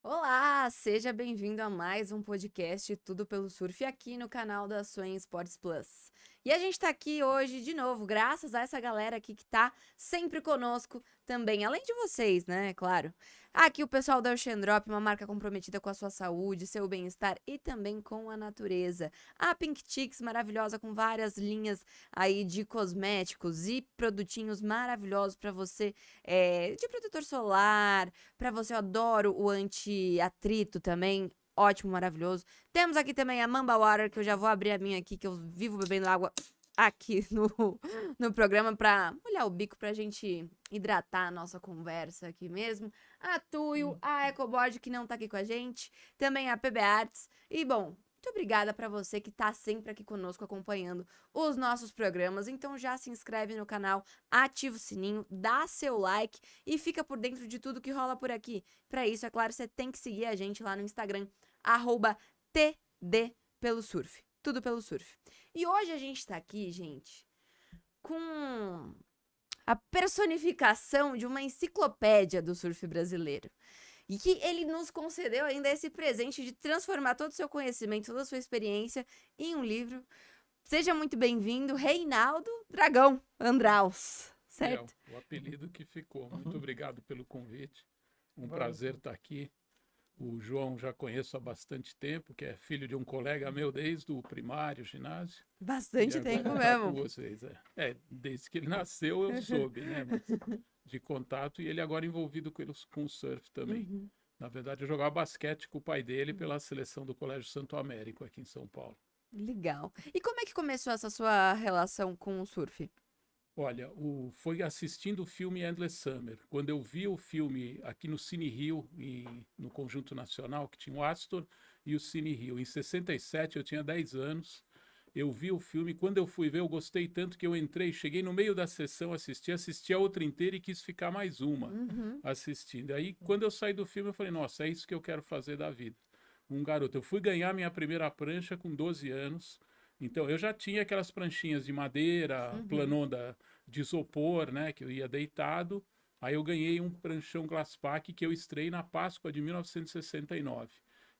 Olá, seja bem-vindo a mais um podcast Tudo pelo Surf aqui no canal da Swing Sports Plus. E a gente tá aqui hoje de novo, graças a essa galera aqui que tá sempre conosco também, além de vocês, né? Claro. Aqui o pessoal da Ocean Drop, uma marca comprometida com a sua saúde, seu bem-estar e também com a natureza. A Pink Chicks, maravilhosa, com várias linhas aí de cosméticos e produtinhos maravilhosos para você, de protetor solar. Pra você, eu adoro o anti-atrito também. Ótimo, maravilhoso. Temos aqui também a Mamba Water, que eu já vou abrir a minha aqui, que eu vivo bebendo água aqui no programa pra molhar o bico pra gente hidratar a nossa conversa aqui mesmo. A Tuyo, a Ecoboard, que não tá aqui com a gente. Também a PB Arts. E, bom, muito obrigada pra você que tá sempre aqui conosco acompanhando os nossos programas. Então já se inscreve no canal, ativa o sininho, dá seu like e fica por dentro de tudo que rola por aqui. Para isso, é claro, você tem que seguir a gente lá no Instagram, @TD pelo surf. Tudo pelo surf. E hoje a gente tá aqui, gente, com a personificação de uma enciclopédia do surf brasileiro. E que ele nos concedeu ainda esse presente de transformar todo o seu conhecimento, toda a sua experiência em um livro. Seja muito bem-vindo, Reinaldo Dragão Andraus, É, certo? o apelido que ficou. Muito obrigado pelo convite. Um prazer estar aqui. O João já conheço há bastante tempo, que é filho de um colega meu desde o primário, ginásio, e Bastante tempo agora está com mesmo. vocês. Desde que ele nasceu eu soube, né? Mas de contato, e ele agora envolvido com o surf também. Uhum. Na verdade, eu jogava basquete com o pai dele pela seleção do Colégio Santo Américo, aqui em São Paulo. Legal. E como é que começou essa sua relação com o surf? Olha, foi assistindo o filme Endless Summer. Quando eu vi o filme aqui no Cine Rio, no Conjunto Nacional, que tinha o Astor e o Cine Rio. Em 67, eu tinha 10 anos. Eu vi o filme. Quando eu fui ver, eu gostei tanto que eu entrei, cheguei no meio da sessão, assisti a outra inteira e quis ficar mais uma Uhum. assistindo. Aí, quando eu saí do filme, eu falei: nossa, é isso que eu quero fazer da vida. Um garoto. Eu fui ganhar minha primeira prancha com 12 anos. Então, eu já tinha aquelas pranchinhas de madeira, Uhum. planonda de isopor, né, que eu ia deitado. Aí eu ganhei um pranchão Glasspack que eu estrei na Páscoa de 1969.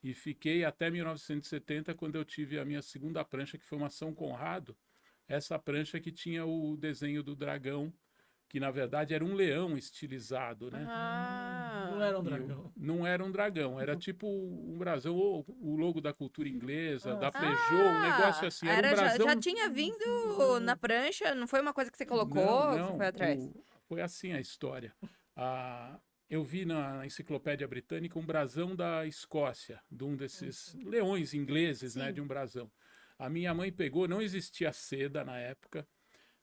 E fiquei até 1970, quando eu tive a minha segunda prancha, que foi uma São Conrado. Essa prancha que tinha o desenho do dragão, que na verdade era um leão estilizado, né? Não Ah. era um E dragão. não era um dragão, era tipo um brasão, ou o logo da cultura inglesa, Ah, da sim. Peugeot, um negócio Ah, assim. Era um já brasão. tinha vindo na prancha, não foi uma coisa que você Não, colocou, que você foi não. atrás. Foi assim a história. Ah, eu vi na Enciclopédia Britânica um brasão da Escócia, de um desses leões ingleses, né, de Sim. um brasão. A minha mãe pegou, não existia seda na época.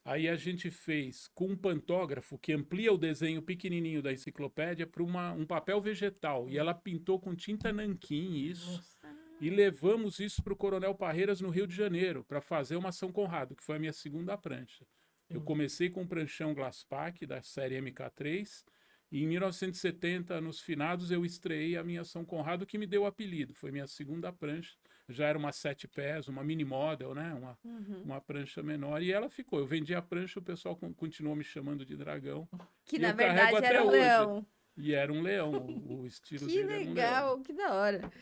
Aí a gente fez com um pantógrafo que amplia o desenho pequenininho da enciclopédia para um papel vegetal. E ela pintou com tinta nanquim isso. Nossa. E levamos isso para o Coronel Parreiras no Rio de Janeiro para fazer uma São Conrado, que foi a minha segunda prancha. Eu Sim. comecei com um pranchão Glasspack da série MK3 e em 1970, nos finados, eu estreiei a minha São Conrado, que me deu o apelido. Foi minha segunda prancha. Já era uma 7 pés, uma mini model, né? Uhum. Uma prancha menor. E ela ficou. Eu vendi a prancha, o pessoal continuou me chamando de dragão. Que E na eu carrego verdade até era um hoje. leão. E era um leão. O estilo Que dele era um leão. legal, que da hora.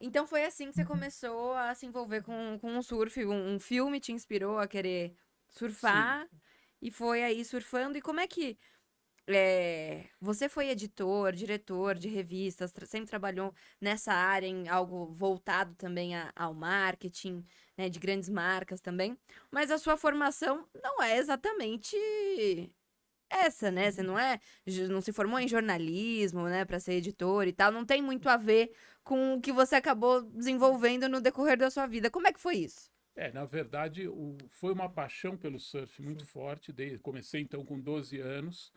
Então foi assim que você começou a se envolver com o surf. Um filme te inspirou a querer Sim. surfar e foi aí surfando. E como é que você foi editor, diretor de revistas, sempre trabalhou nessa área em algo voltado também ao marketing, né, de grandes marcas também. Mas a sua formação não é exatamente essa, né? Você não se formou em jornalismo, né, para ser editor e tal. Não tem muito a ver com o que você acabou desenvolvendo no decorrer da sua vida. Como é que foi isso? Na verdade, foi uma paixão pelo surf muito Sim. forte. Comecei então com 12 anos.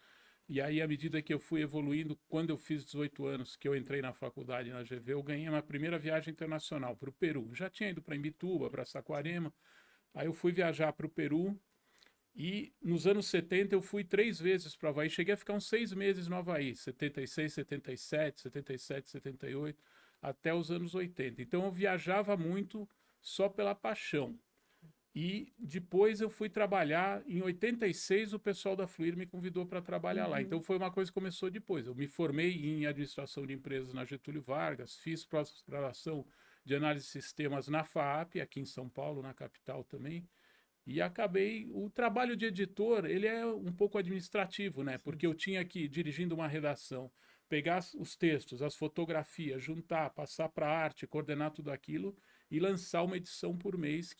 E aí, à medida que eu fui evoluindo, quando eu fiz 18 anos, que eu entrei na faculdade na GV, eu ganhei a minha primeira viagem internacional para o Peru. Já tinha ido para Imbituba, para Saquarema. Aí eu fui viajar para o Peru e nos anos 70 eu fui 3 vezes para o Havaí. Cheguei a ficar uns 6 meses no Havaí, 76, 77, 77, 78, até os anos 80. Então eu viajava muito só pela paixão. E depois eu fui trabalhar, em 86 o pessoal da Fluir me convidou para trabalhar lá. Então foi uma coisa que começou depois. Eu me formei em administração de empresas na Getúlio Vargas, fiz pós-graduação de análise de sistemas na FAAP, aqui em São Paulo, na capital também. E acabei, o trabalho de editor, ele é um pouco administrativo, né? Porque eu tinha que, dirigindo uma redação, pegar os textos, as fotografias, juntar, passar para arte, coordenar tudo aquilo e lançar uma edição por mês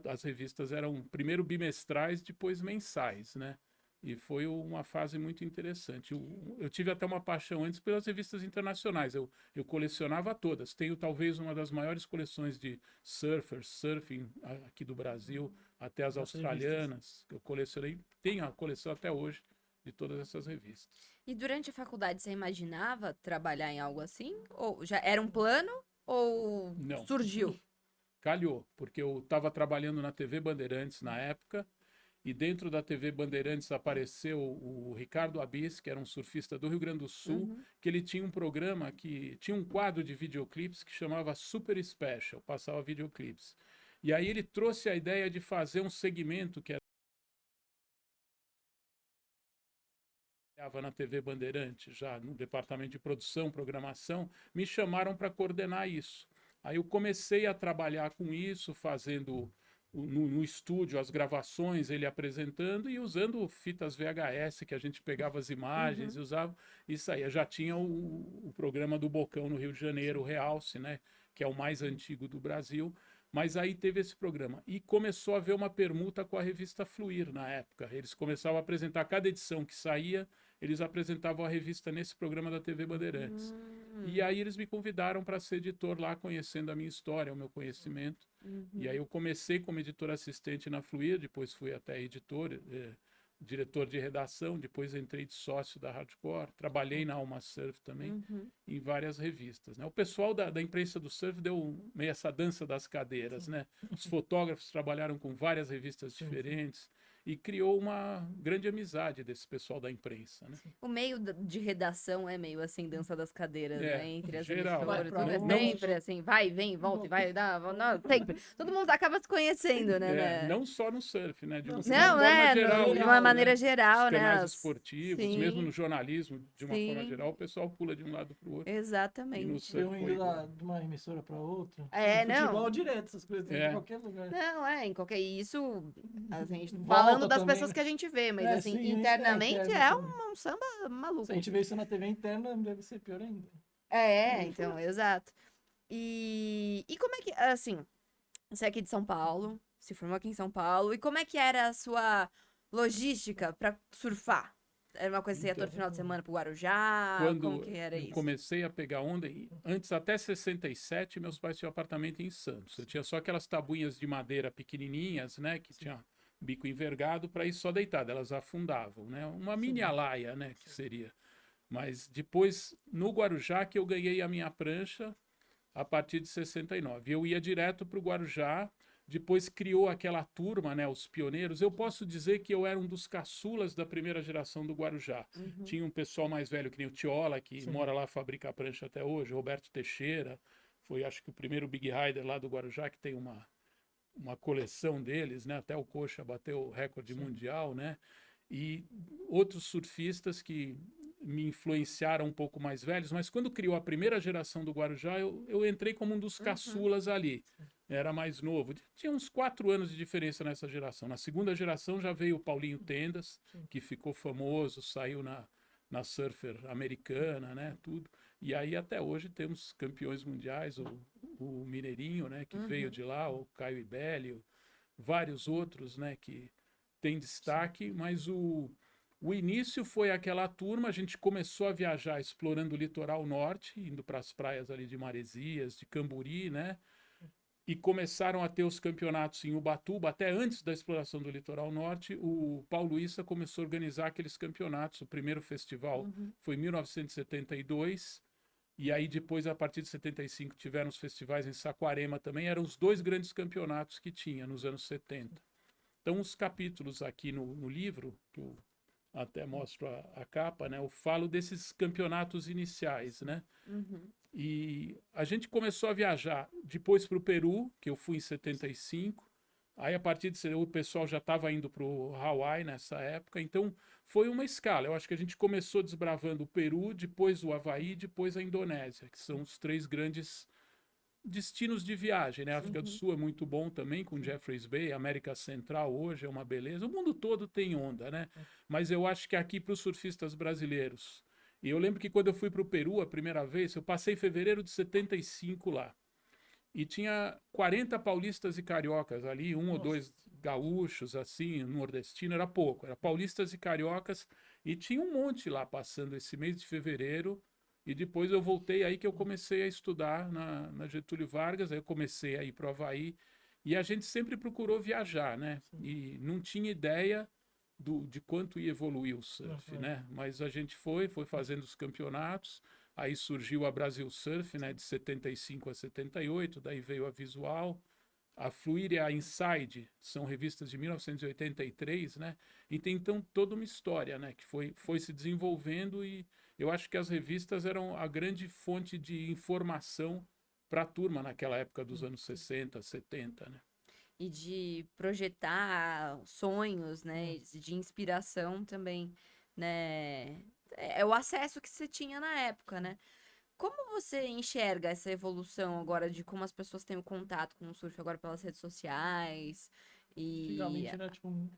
as revistas eram primeiro bimestrais, depois mensais, né? E foi uma fase muito interessante. Eu tive até uma paixão antes pelas revistas internacionais. Eu colecionava todas. Tenho talvez uma das maiores coleções de surfing aqui do Brasil, até as australianas, que eu colecionei. Tenho a coleção até hoje de todas essas revistas. E durante a faculdade, você imaginava trabalhar em algo assim? Ou já era um plano ou Não. surgiu? Calhou, porque eu estava trabalhando na TV Bandeirantes na época, e dentro da TV Bandeirantes apareceu o Ricardo Abis, que era um surfista do Rio Grande do Sul, que ele tinha um programa que tinha um quadro de videoclipes que chamava Super Special, passava videoclipes. E aí ele trouxe a ideia de fazer um segmento que era na TV Bandeirantes, já no departamento de produção, programação, me chamaram para coordenar isso. Aí eu comecei a trabalhar com isso, fazendo no estúdio as gravações, ele apresentando e usando fitas VHS, que a gente pegava as imagens e usava. Isso aí, eu já tinha o programa do Bocão no Rio de Janeiro, o Realce, né, que é o mais antigo do Brasil. Mas aí teve esse programa. E começou a haver uma permuta com a revista Fluir na época. Eles começavam a apresentar cada edição que saía, eles apresentavam a revista nesse programa da TV Bandeirantes. E aí eles me convidaram para ser editor lá, conhecendo a minha história, o meu conhecimento. E aí eu comecei como editor assistente na Fluir, depois fui até editor, diretor de redação, depois entrei de sócio da Hardcore, trabalhei na Alma Surf também, em várias revistas, né? O pessoal da imprensa do surf deu meio essa dança das cadeiras, né? Os fotógrafos trabalharam com várias revistas diferentes, e criou uma grande amizade desse pessoal da imprensa, né? O meio de redação é meio assim, dança das cadeiras, né? Entre as geral, emissoras, vai tudo é pra sempre assim, vai, vem, volta, e vai, dá, não, sempre. Todo mundo acaba se conhecendo, né? Não só no surf, né? De uma Não, forma geral. de uma maneira Né? geral, Os né? canais esportivos, mesmo no jornalismo, de uma forma Sim. geral, o pessoal pula de um lado para o outro. E no Exatamente. surf Eu foi indo igual. de uma emissora para outra. Não. Futebol direto, essas coisas, tem em qualquer lugar. Não, em qualquer. Isso, a gente, Volta falando das também, pessoas né? que a gente vê, mas assim, Sim, internamente interno é também. um samba maluco. Se a gente vê isso na TV interna, deve ser pior ainda. Então, exato. E como é que, assim, você é aqui de São Paulo, se formou aqui em São Paulo, e como é que era a sua logística para surfar? Era uma coisa que você ia todo final de semana pro Guarujá? Quando Como que era eu isso? comecei a pegar onda, antes até 67, meus pais tinham apartamento em Santos. Eu tinha só aquelas tabuinhas de madeira pequenininhas, né, que tinha bico envergado para ir só deitado, elas afundavam, né? Uma mini alaia, né, que seria. Mas depois, no Guarujá, que eu ganhei a minha prancha a partir de 69. Eu ia direto para o Guarujá, depois criou aquela turma, né, os pioneiros. Eu posso dizer que eu era um dos caçulas da primeira geração do Guarujá. Tinha um pessoal mais velho, que nem o Tiola, que mora lá, fabrica a prancha até hoje, Roberto Teixeira, foi acho que o primeiro Big Rider lá do Guarujá, que tem uma coleção deles, né? Até o Coxa bateu o recorde mundial, né? E outros surfistas que me influenciaram um pouco mais velhos, mas quando criou a primeira geração do Guarujá, eu entrei como um dos caçulas ali. Era mais novo. Tinha uns 4 anos de diferença nessa geração. Na segunda geração já veio o Paulinho Tendas, que ficou famoso, saiu na Surfer americana, né? Tudo. E aí até hoje temos campeões mundiais, o Mineirinho, né? Que veio de lá, o Caio Ibelli, vários outros, né? Que tem destaque, mas o início foi aquela turma, a gente começou a viajar explorando o litoral norte, indo para as praias ali de Maresias, de Camburi, né? E começaram a ter os campeonatos em Ubatuba, até antes da exploração do litoral norte, o Paulo Issa começou a organizar aqueles campeonatos. O primeiro festival foi em 1972, e aí depois, a partir de 75, tiveram os festivais em Saquarema também. Eram os 2 grandes campeonatos que tinha nos anos 70. Então, os capítulos aqui no livro, que eu até mostro a capa, né? Eu falo desses campeonatos iniciais, né? E a gente começou a viajar depois para o Peru, que eu fui em 75, Aí, a partir de o pessoal já estava indo para o Hawaii nessa época. Então, foi uma escala. Eu acho que a gente começou desbravando o Peru, depois o Havaí, depois a Indonésia, que são os 3 grandes destinos de viagem, né? A África do Sul é muito bom também, com Jeffreys Bay, América Central hoje é uma beleza. O mundo todo tem onda, né? Mas eu acho que aqui para os surfistas brasileiros. E eu lembro que quando eu fui para o Peru a primeira vez, eu passei fevereiro de 75 lá. E tinha 40 paulistas e cariocas ali, um ou dois gaúchos, assim, nordestino, era pouco. Era paulistas e cariocas, e tinha um monte lá passando esse mês de fevereiro. E depois eu voltei aí que eu comecei a estudar na Getúlio Vargas, aí eu comecei a ir para o Havaí, e a gente sempre procurou viajar, né? E não tinha ideia de quanto ia evoluir o surf, né? Mas a gente foi fazendo os campeonatos, aí surgiu a Brasil Surf, né? De 75 a 78, daí veio a Visual, a Fluir e a Inside, são revistas de 1983, né? E tem então toda uma história, né? Que foi se desenvolvendo, e eu acho que as revistas eram a grande fonte de informação para a turma naquela época dos anos 60, 70, né? E de projetar sonhos, né? De inspiração também, né? É o acesso que você tinha na época, né? Como você enxerga essa evolução agora de como as pessoas têm o contato com o surf agora pelas redes sociais e Antigamente era, tipo,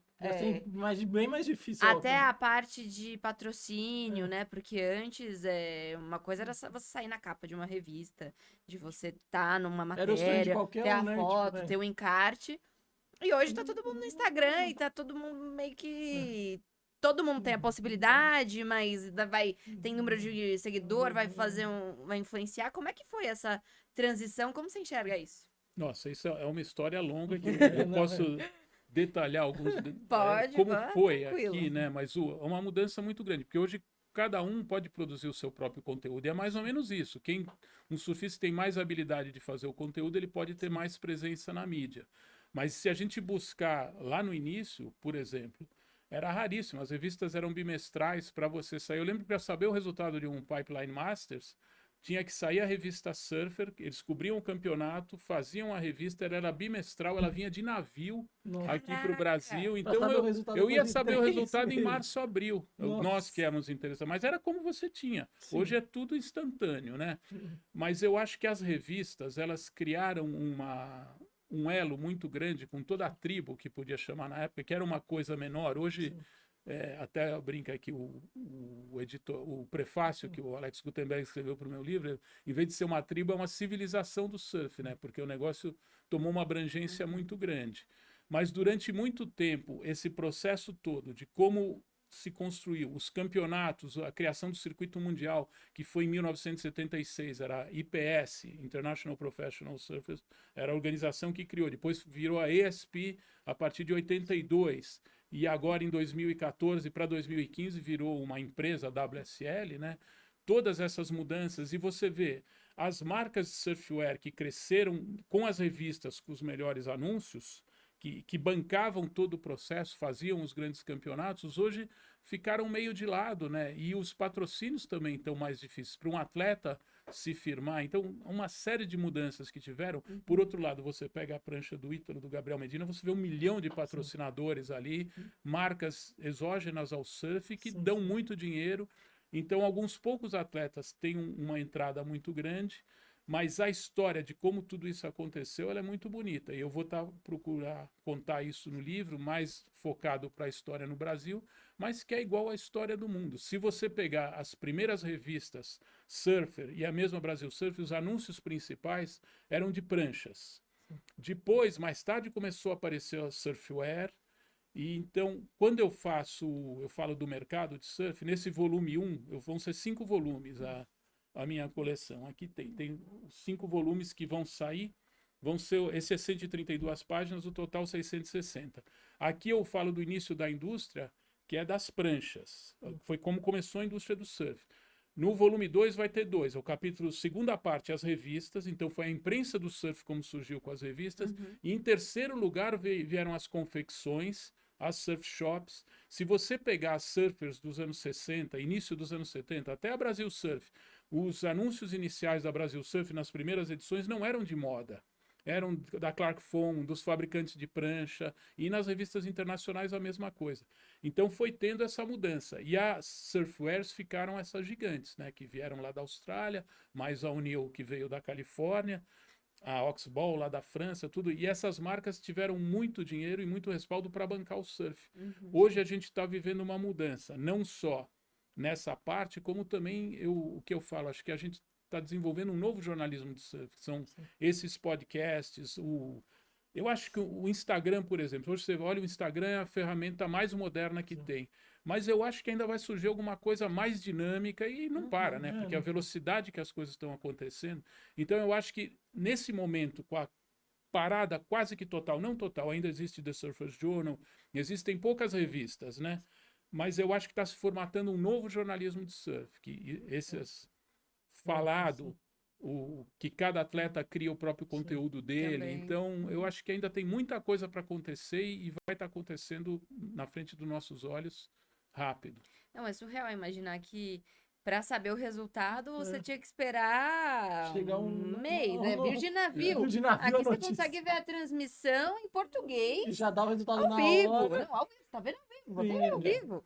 bem mais difícil. até a parte de patrocínio, né? Porque antes uma coisa era você sair na capa de uma revista, de você estar numa Era o sonho de matéria, qualquer ter um, a né? foto, Tipo, ter o encarte. E hoje tá todo mundo no Instagram e tá todo mundo meio que. Todo mundo tem a possibilidade, mas tem número de seguidor, vai influenciar. Como é que foi essa transição? Como você enxerga isso? Nossa, isso é uma história longa que eu posso detalhar Pode, como vá, foi tranquilo. aqui, né? Mas é uma mudança muito grande, porque hoje cada um pode produzir o seu próprio conteúdo. E é mais ou menos isso. Um surfista tem mais habilidade de fazer o conteúdo, ele pode ter mais presença na mídia. Mas se a gente buscar lá no início, por exemplo, era raríssimo. As revistas eram bimestrais para você sair. Eu lembro que para saber o resultado de um Pipeline Masters, tinha que sair a revista Surfer, eles cobriam o campeonato, faziam a revista, ela era bimestral, ela vinha de navio aqui para o Brasil. Então eu ia saber o resultado em março, abril. Nós que éramos interessados. Mas era como você tinha. Sim. Hoje é tudo instantâneo, né? Mas eu acho que as revistas, elas criaram um elo muito grande com toda a tribo, que podia chamar na época, que era uma coisa menor. Hoje... até brinca aqui o editor, o prefácio que o Alex Gutenberg escreveu para o meu livro, em vez de ser uma tribo, é uma civilização do surf, né? Porque o negócio tomou uma abrangência muito grande. Mas durante muito tempo, esse processo todo de como se construiu os campeonatos, a criação do circuito mundial, que foi em 1976, era a IPS, International Professional Surfers, era a organização que criou. Depois virou a ESP a partir de 82. E agora, em 2014 para 2015, virou uma empresa, a WSL, né? Todas essas mudanças, e você vê as marcas de surfwear que cresceram com as revistas, com os melhores anúncios, que bancavam todo o processo, faziam os grandes campeonatos, hoje ficaram meio de lado, né? E os patrocínios também estão mais difíceis. Para um atleta se firmar, então, uma série de mudanças que tiveram. Por outro lado, você pega a prancha do Ítalo, do Gabriel Medina, você vê 1 milhão de patrocinadores ali, marcas exógenas ao surf que dão muito dinheiro. Então, alguns poucos atletas têm uma entrada muito grande, mas a história de como tudo isso aconteceu, ela é muito bonita. E eu vou procurar contar isso no livro, mais focado para a história no Brasil, mas que é igual à história do mundo. Se você pegar as primeiras revistas Surfer e a mesma Brasil Surf, os anúncios principais eram de pranchas. Depois, mais tarde, começou a aparecer a Surfwear. E então, quando eu falo do mercado de surf, nesse volume 1, vão ser 5 volumes a minha coleção. Aqui tem 5 volumes que vão sair, esse é 132 páginas, o total 660. Aqui eu falo do início da indústria, que é das pranchas. Foi como começou a indústria do surf. No volume 2 vai ter 2, o capítulo, segunda parte, as revistas, então foi a imprensa do surf como surgiu com as revistas, e em terceiro lugar vieram as confecções, as surf shops. Se você pegar as surfers dos anos 60, início dos anos 70, até a Brasil Surf, os anúncios iniciais da Brasil Surf nas primeiras edições não eram de moda. eram da Clark Foam, dos fabricantes de prancha, e nas revistas internacionais a mesma coisa. Então foi tendo essa mudança. E as surfwares ficaram essas gigantes, né, que vieram lá da Austrália, mais a O'Neill que veio da Califórnia, a Oxbow lá da França, tudo. E essas marcas tiveram muito dinheiro e muito respaldo para bancar o surf. Hoje a gente está vivendo uma mudança, não só nessa parte, como também o que eu falo, acho que a gente está desenvolvendo um novo jornalismo de surf, que são esses podcasts, eu acho que o Instagram, por exemplo, hoje você olha o Instagram é a ferramenta mais moderna que tem, mas eu acho que ainda vai surgir alguma coisa mais dinâmica e não para, né? Porque a velocidade que as coisas estão acontecendo. Então eu acho que nesse momento, com a parada quase que total, não total, ainda existe The Surfer's Journal, existem poucas revistas, né? Mas eu acho que está se formatando um novo jornalismo de surf, que esses falado, que cada atleta cria o próprio conteúdo dele. Também. Então, eu acho que ainda tem muita coisa para acontecer e vai estar acontecendo na frente dos nossos olhos rápido. Não, é surreal imaginar que para saber o resultado você tinha que esperar Chegar um mês, né? Vir de Vir navio. de navio, Aqui a você notícia. consegue ver a transmissão em português. E já dá o resultado Ao na vivo. hora. Não, ao vivo, tá vendo ao vivo? Você Sim, vê ao vivo.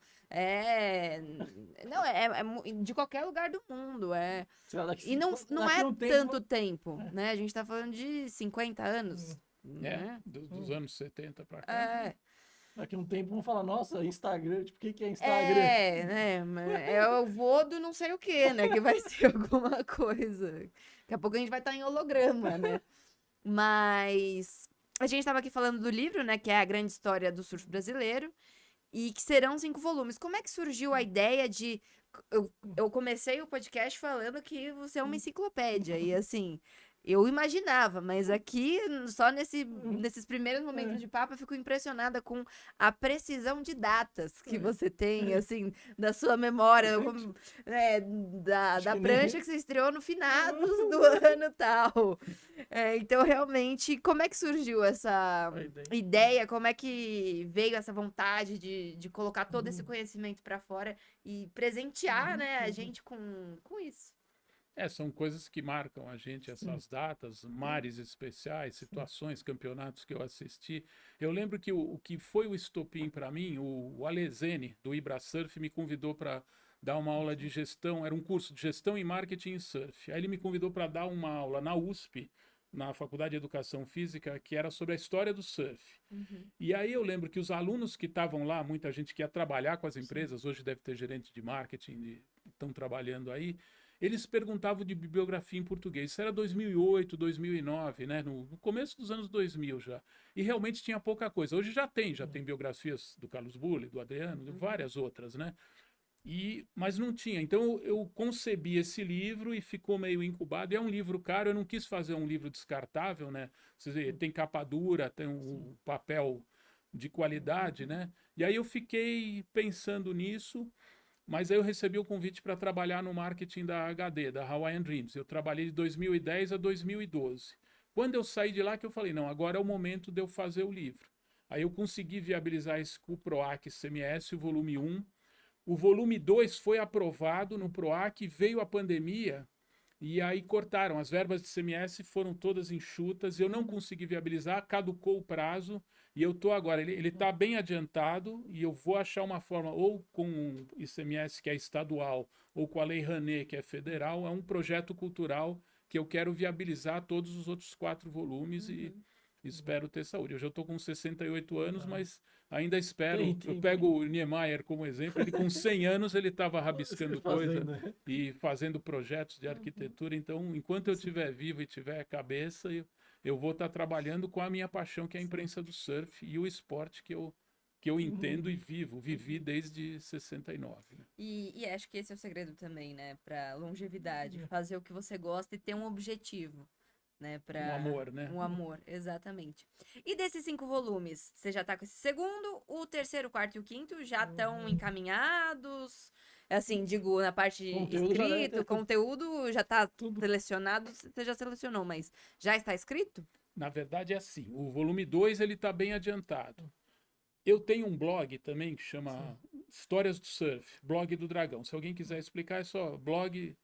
Não, de qualquer lugar do mundo. Sei lá, daqui E não daqui é a um tempo, tanto tempo, né? A gente tá falando de 50 anos, né? Dos anos 70 para cá. Daqui a um tempo vão falar, nossa, Instagram, tipo, o que é Instagram? Né? É o vô do não sei o que, né? Que vai ser alguma coisa. Daqui a pouco a gente vai estar em holograma, né? Mas a gente estava aqui falando do livro, né? Que é a grande história do surf brasileiro. E que serão 5 volumes. Como é que surgiu a ideia de... Eu comecei o podcast falando que você é uma enciclopédia. E assim... Eu imaginava, mas aqui, só nesses primeiros momentos de papo, eu fico impressionada com a precisão de datas que você tem, assim, da sua memória, da prancha que você estreou no finados do ano tal. Então, realmente, como é que surgiu essa ideia? Como é que veio essa vontade de colocar todo esse conhecimento para fora e presentear, né, a gente com isso? São coisas que marcam a gente, essas datas, mares especiais, situações, campeonatos que eu assisti. Eu lembro que o que foi o estopim para mim, o Alesene, do Ibrasurf, me convidou para dar uma aula de gestão, era um curso de gestão e marketing em surf. Aí ele me convidou para dar uma aula na USP, na Faculdade de Educação Física, que era sobre a história do surf. E aí eu lembro que os alunos que estavam lá, muita gente que ia trabalhar com as empresas, hoje deve ter gerente de marketing, estão trabalhando aí, eles perguntavam de bibliografia em português. Isso era 2008, 2009, né? No começo dos anos 2000 já. E realmente tinha pouca coisa. Hoje já tem biografias do Carlos Bulli, do Adriano, de várias outras, né? Mas não tinha. Então eu concebi esse livro e ficou meio incubado. E é um livro caro, eu não quis fazer um livro descartável, né? Tem capa dura, tem um papel de qualidade, né? E aí eu fiquei pensando nisso. Mas aí eu recebi o convite para trabalhar no marketing da HD, da Hawaiian Dreams. Eu trabalhei de 2010 a 2012. Quando eu saí de lá que eu falei, não, agora é o momento de eu fazer o livro. Aí eu consegui viabilizar esse com o PROAC CMS, o volume 1. O volume 2 foi aprovado no PROAC, veio a pandemia e aí cortaram. As verbas de CMS foram todas enxutas, eu não consegui viabilizar, caducou o prazo. E eu estou agora, ele está bem adiantado e eu vou achar uma forma, ou com o ICMS, que é estadual, ou com a Lei Rouanet, que é federal, é um projeto cultural que eu quero viabilizar todos os outros 4 volumes e espero ter saúde. Eu já estou com 68 anos, mas ainda espero. Eu pego o Niemeyer como exemplo, ele com 100 anos ele estava rabiscando coisa e fazendo projetos de arquitetura. Então, enquanto eu estiver vivo e tiver cabeça, eu vou estar trabalhando com a minha paixão, que é a imprensa do surf e o esporte que eu entendo e vivi desde 69. Né? E acho que esse é o segredo também, né? Para longevidade, fazer o que você gosta e ter um objetivo, né? Um amor, né? Um amor, exatamente. E desses 5 volumes, você já tá com esse segundo, o terceiro, o quarto e o quinto já estão encaminhados? Assim, digo, na parte escrito, conteúdo já tá selecionado, você já selecionou, mas já está escrito? Na verdade é assim, o volume 2 ele está bem adiantado. Eu tenho um blog também que chama Histórias do Surf, Blog do Dragão. Se alguém quiser explicar, é só blog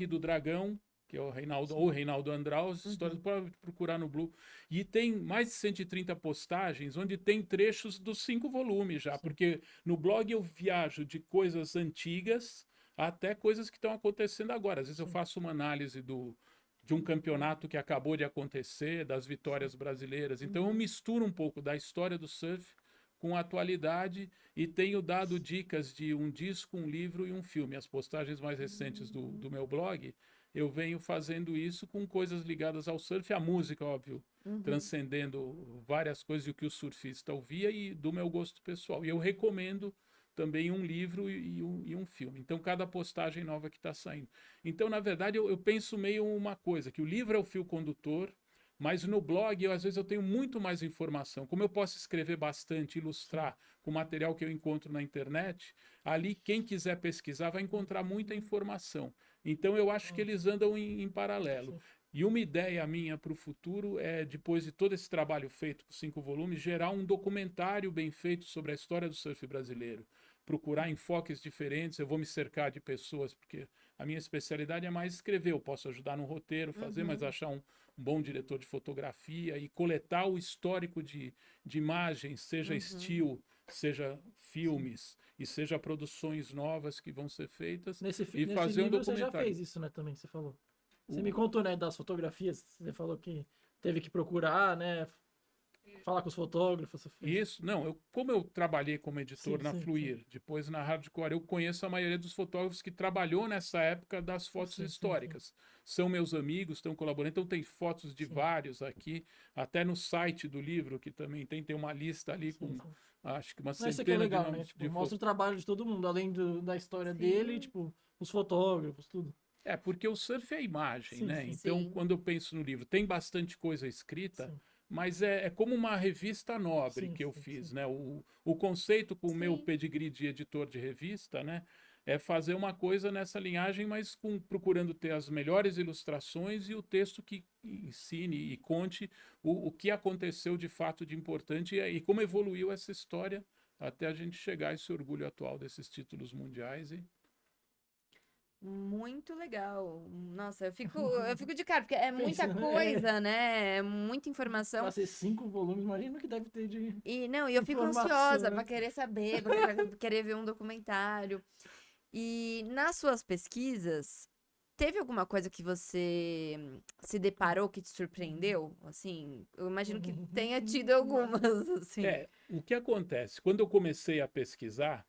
do Dragão, que é o Reinaldo, ou Reinaldo Andraus, histórias, pode procurar no Blue. E tem mais de 130 postagens, onde tem trechos dos 5 volumes já, porque no blog eu viajo de coisas antigas até coisas que estão acontecendo agora. Às vezes eu faço uma análise de um campeonato que acabou de acontecer, das vitórias brasileiras. Então eu misturo um pouco da história do surf com a atualidade e tenho dado dicas de um disco, um livro e um filme. As postagens mais recentes do meu blog, eu venho fazendo isso com coisas ligadas ao surf, a música, óbvio, transcendendo várias coisas e o que o surfista ouvia e do meu gosto pessoal. E eu recomendo também um livro e um filme. Então, cada postagem nova que está saindo. Então, na verdade, eu penso meio uma coisa, que o livro é o fio condutor, mas no blog, às vezes, eu tenho muito mais informação. Como eu posso escrever bastante, ilustrar com material que eu encontro na internet, ali, quem quiser pesquisar vai encontrar muita informação. Então, eu acho que eles andam em paralelo. E uma ideia minha para o futuro é, depois de todo esse trabalho feito com 5 volumes, gerar um documentário bem feito sobre a história do surf brasileiro. Procurar enfoques diferentes, eu vou me cercar de pessoas, porque a minha especialidade é mais escrever, eu posso ajudar no roteiro, fazer, mas achar um bom diretor de fotografia e coletar o histórico de imagens, seja estilo, seja filmes e seja produções novas que vão ser feitas Nesse e fazer um livro você já documentário. fez isso, né, também, você falou. Você me contou, né, das fotografias, você falou que teve que procurar, né, falar com os fotógrafos. Você fez. Isso, não, como eu trabalhei como editor Sim, na sim, Fluir, depois na Hardcore, eu conheço a maioria dos fotógrafos que trabalhou nessa época das fotos Sim, sim, históricas. São meus amigos, estão colaborando, então tem fotos de vários aqui, até no site do livro, que também tem uma lista ali com, acho que uma Mas isso aqui é centena legal, de né? nomes Tipo, mostra o trabalho de todo mundo, além da história Sim. dele, tipo, os fotógrafos, tudo. É, porque o surf é imagem, Sim, né? sim. Então, Sim. quando eu penso no livro, tem bastante coisa escrita, Sim. mas é como uma revista nobre Sim, que eu sim, fiz, sim. né? O conceito com o meu Sim. pedigree de editor de revista, né? É fazer uma coisa nessa linhagem, mas procurando ter as melhores ilustrações e o texto que ensine e conte o que aconteceu de fato de importante e como evoluiu essa história até a gente chegar a esse orgulho atual desses títulos mundiais. Muito legal. Nossa, eu fico de cara, porque é muita Pensa, né? coisa, né? É muita informação. Pra ser 5 volumes, imagina o que deve ter de E eu fico informação, ansiosa né? para querer saber, para querer ver um documentário. E nas suas pesquisas, teve alguma coisa que você se deparou que te surpreendeu? Assim, eu imagino que tenha tido algumas, assim. O que acontece? Quando eu comecei a pesquisar,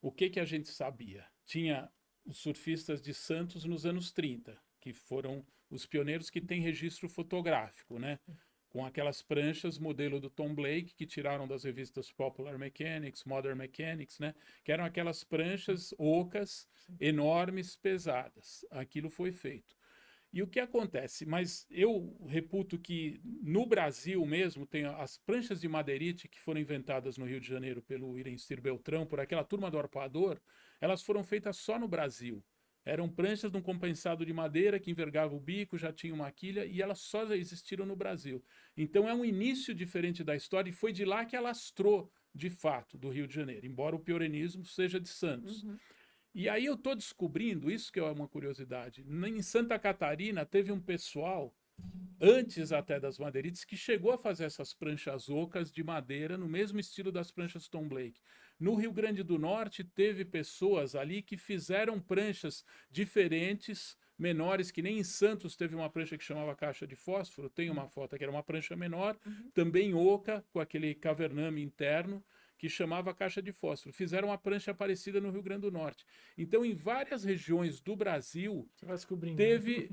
o que a gente sabia? Tinha os surfistas de Santos nos anos 30, que foram os pioneiros que têm registro fotográfico, né? Com aquelas pranchas modelo do Tom Blake, que tiraram das revistas Popular Mechanics, Modern Mechanics, né? Que eram aquelas pranchas ocas, enormes, pesadas. Aquilo foi feito. E o que acontece? Mas eu reputo que no Brasil mesmo tem as pranchas de madeirite que foram inventadas no Rio de Janeiro pelo Irencir Beltrão, por aquela turma do arpoador, elas foram feitas só no Brasil. Eram pranchas de um compensado de madeira que envergava o bico, já tinha uma quilha e elas só existiram no Brasil. Então é um início diferente da história e foi de lá que alastrou, de fato, do Rio de Janeiro, embora o pionenismo seja de Santos. E aí eu estou descobrindo, isso que é uma curiosidade, em Santa Catarina teve um pessoal, antes até das madeirites, que chegou a fazer essas pranchas ocas de madeira, no mesmo estilo das pranchas Tom Blake. No Rio Grande do Norte teve pessoas ali que fizeram pranchas diferentes, menores, que nem em Santos teve uma prancha que chamava caixa de fósforo, tem uma foto que era uma prancha menor, também oca, com aquele cavername interno, que chamava caixa de fósforo. Fizeram uma prancha parecida no Rio Grande do Norte. Então, em várias regiões do Brasil, Você vai descobrindo. teve,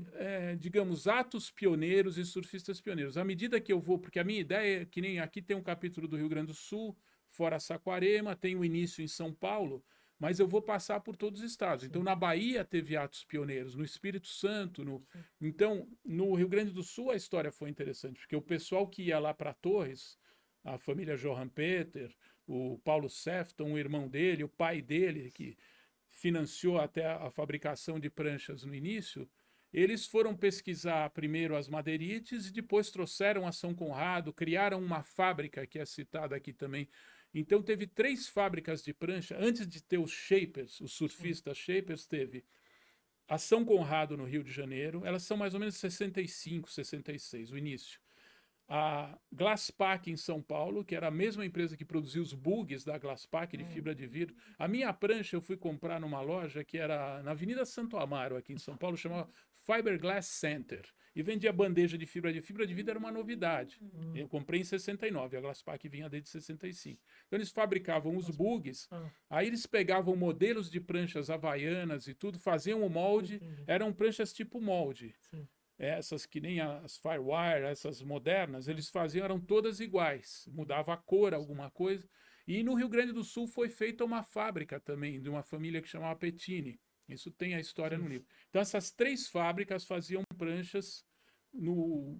digamos, atos pioneiros e surfistas pioneiros. À medida que eu vou, porque a minha ideia é que nem aqui tem um capítulo do Rio Grande do Sul, fora Saquarema, tem o início em São Paulo, mas eu vou passar por todos os estados. Então, na Bahia teve atos pioneiros, no Espírito Santo. Então, no Rio Grande do Sul a história foi interessante, porque o pessoal que ia lá para Torres, a família Johan Peter, o Paulo Sefton, o irmão dele, o pai dele, que financiou até a fabricação de pranchas no início, eles foram pesquisar primeiro as madeirites e depois trouxeram a São Conrado, criaram uma fábrica que é citada aqui também. Então teve 3 fábricas de prancha, antes de ter os shapers, os surfistas shapers, teve a São Conrado, no Rio de Janeiro, elas são mais ou menos 65, 66, o início. A Glasspack em São Paulo, que era a mesma empresa que produzia os bugs da Glasspack de fibra de vidro. A minha prancha eu fui comprar numa loja que era na Avenida Santo Amaro, aqui em São Paulo, chamava Fiberglass Center. E vendia bandeja de fibra de vidro, era uma novidade. Eu comprei em 69, a Glasspack vinha desde 65. Então eles fabricavam os bugs, aí eles pegavam modelos de pranchas havaianas e tudo, faziam o molde, eram pranchas tipo molde. Sim. Essas que nem as Firewire, essas modernas, eles faziam, eram todas iguais. Mudava a cor, alguma coisa. E no Rio Grande do Sul foi feita uma fábrica também, de uma família que chamava Pettini. Isso tem a história no livro. Então essas 3 fábricas faziam pranchas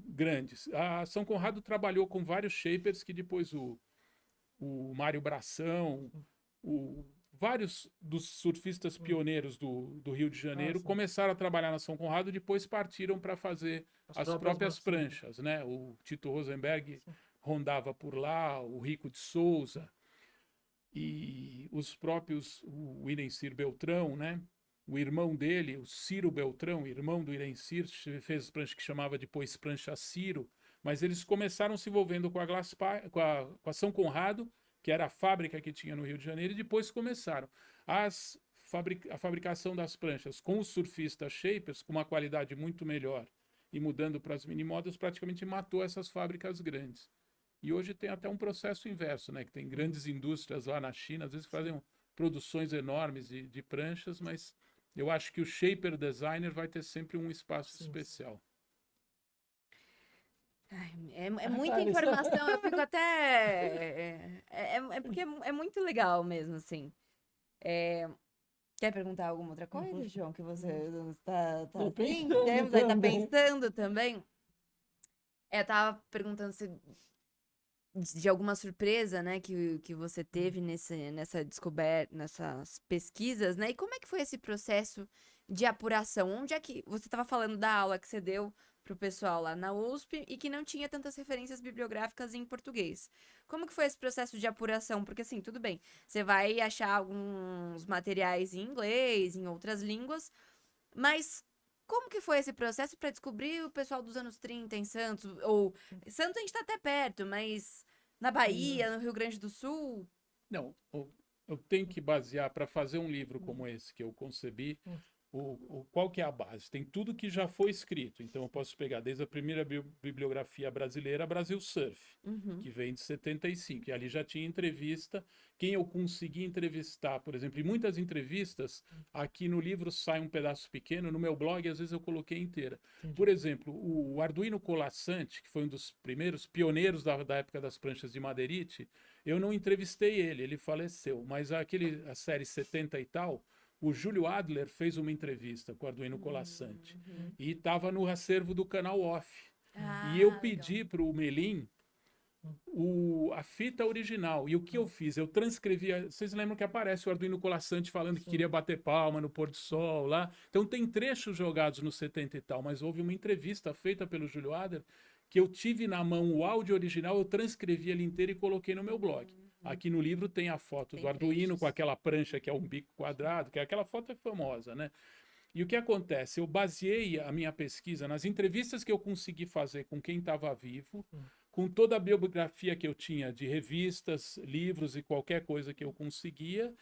grandes. A São Conrado trabalhou com vários shapers que depois o Mário Bração, vários dos surfistas pioneiros do Rio de Janeiro começaram a trabalhar na São Conrado e depois partiram para fazer as próprias pranchas, né? O Tito Rosenberg rondava por lá, o Rico de Souza e os próprios, o Irencir Beltrão, né? O irmão dele, o Ciro Beltrão, irmão do Irencir, fez as pranchas que chamava depois prancha Ciro, mas eles começaram se envolvendo com a São Conrado, que era a fábrica que tinha no Rio de Janeiro, e depois começaram a fabricação das pranchas com os surfistas shapers, com uma qualidade muito melhor, e mudando para as minimodas, praticamente matou essas fábricas grandes. E hoje tem até um processo inverso, né? Que tem grandes indústrias lá na China, às vezes fazem produções enormes de pranchas, mas eu acho que o shaper designer vai ter sempre um espaço especial. Ai, é muita informação, eu fico até... porque é muito legal mesmo, assim. Quer perguntar alguma outra coisa, João? Que você está assim? Tá pensando também? Eu tava perguntando se de alguma surpresa, né, que você teve nessa descoberta, nessas pesquisas, né? E como é que foi esse processo de apuração? Onde é que você estava falando da aula que você deu para o pessoal lá na USP e que não tinha tantas referências bibliográficas em português? Como que foi esse processo de apuração? Porque assim, tudo bem, você vai achar alguns materiais em inglês, em outras línguas, mas como que foi esse processo para descobrir o pessoal dos anos 30 em Santos? Ou Santos a gente tá até perto, mas na Bahia, no Rio Grande do Sul? Não, eu tenho que basear para fazer um livro como esse que eu concebi. Qual que é a base? Tem tudo que já foi escrito. Então eu posso pegar desde a primeira bibliografia brasileira, Brasil Surf, que vem de 75. E ali já tinha entrevista. Quem eu consegui entrevistar, por exemplo, em muitas entrevistas, aqui no livro sai um pedaço pequeno, no meu blog às vezes eu coloquei inteira. Por exemplo, o Arduino Colaçante, que foi um dos primeiros pioneiros da época das pranchas de madeirite, eu não entrevistei ele faleceu. Mas a série 70 e tal, o Júlio Adler fez uma entrevista com o Arduino Colaçante e estava no acervo do canal Off. E eu pedi para o Melim a fita original. E o que eu fiz? Eu transcrevi. Vocês lembram que aparece o Arduino Colaçante falando que queria bater palma no pôr do sol lá? Então tem trechos jogados no 70 e tal, mas houve uma entrevista feita pelo Júlio Adler que eu tive na mão o áudio original, eu transcrevi ele inteiro e coloquei no meu blog. Aqui no livro tem a foto do Arduino com aquela prancha que é um bico quadrado, que aquela foto é famosa, né? E o que acontece? Eu baseei a minha pesquisa nas entrevistas que eu consegui fazer com quem estava vivo, com toda a bibliografia que eu tinha de revistas, livros e qualquer coisa que eu conseguia,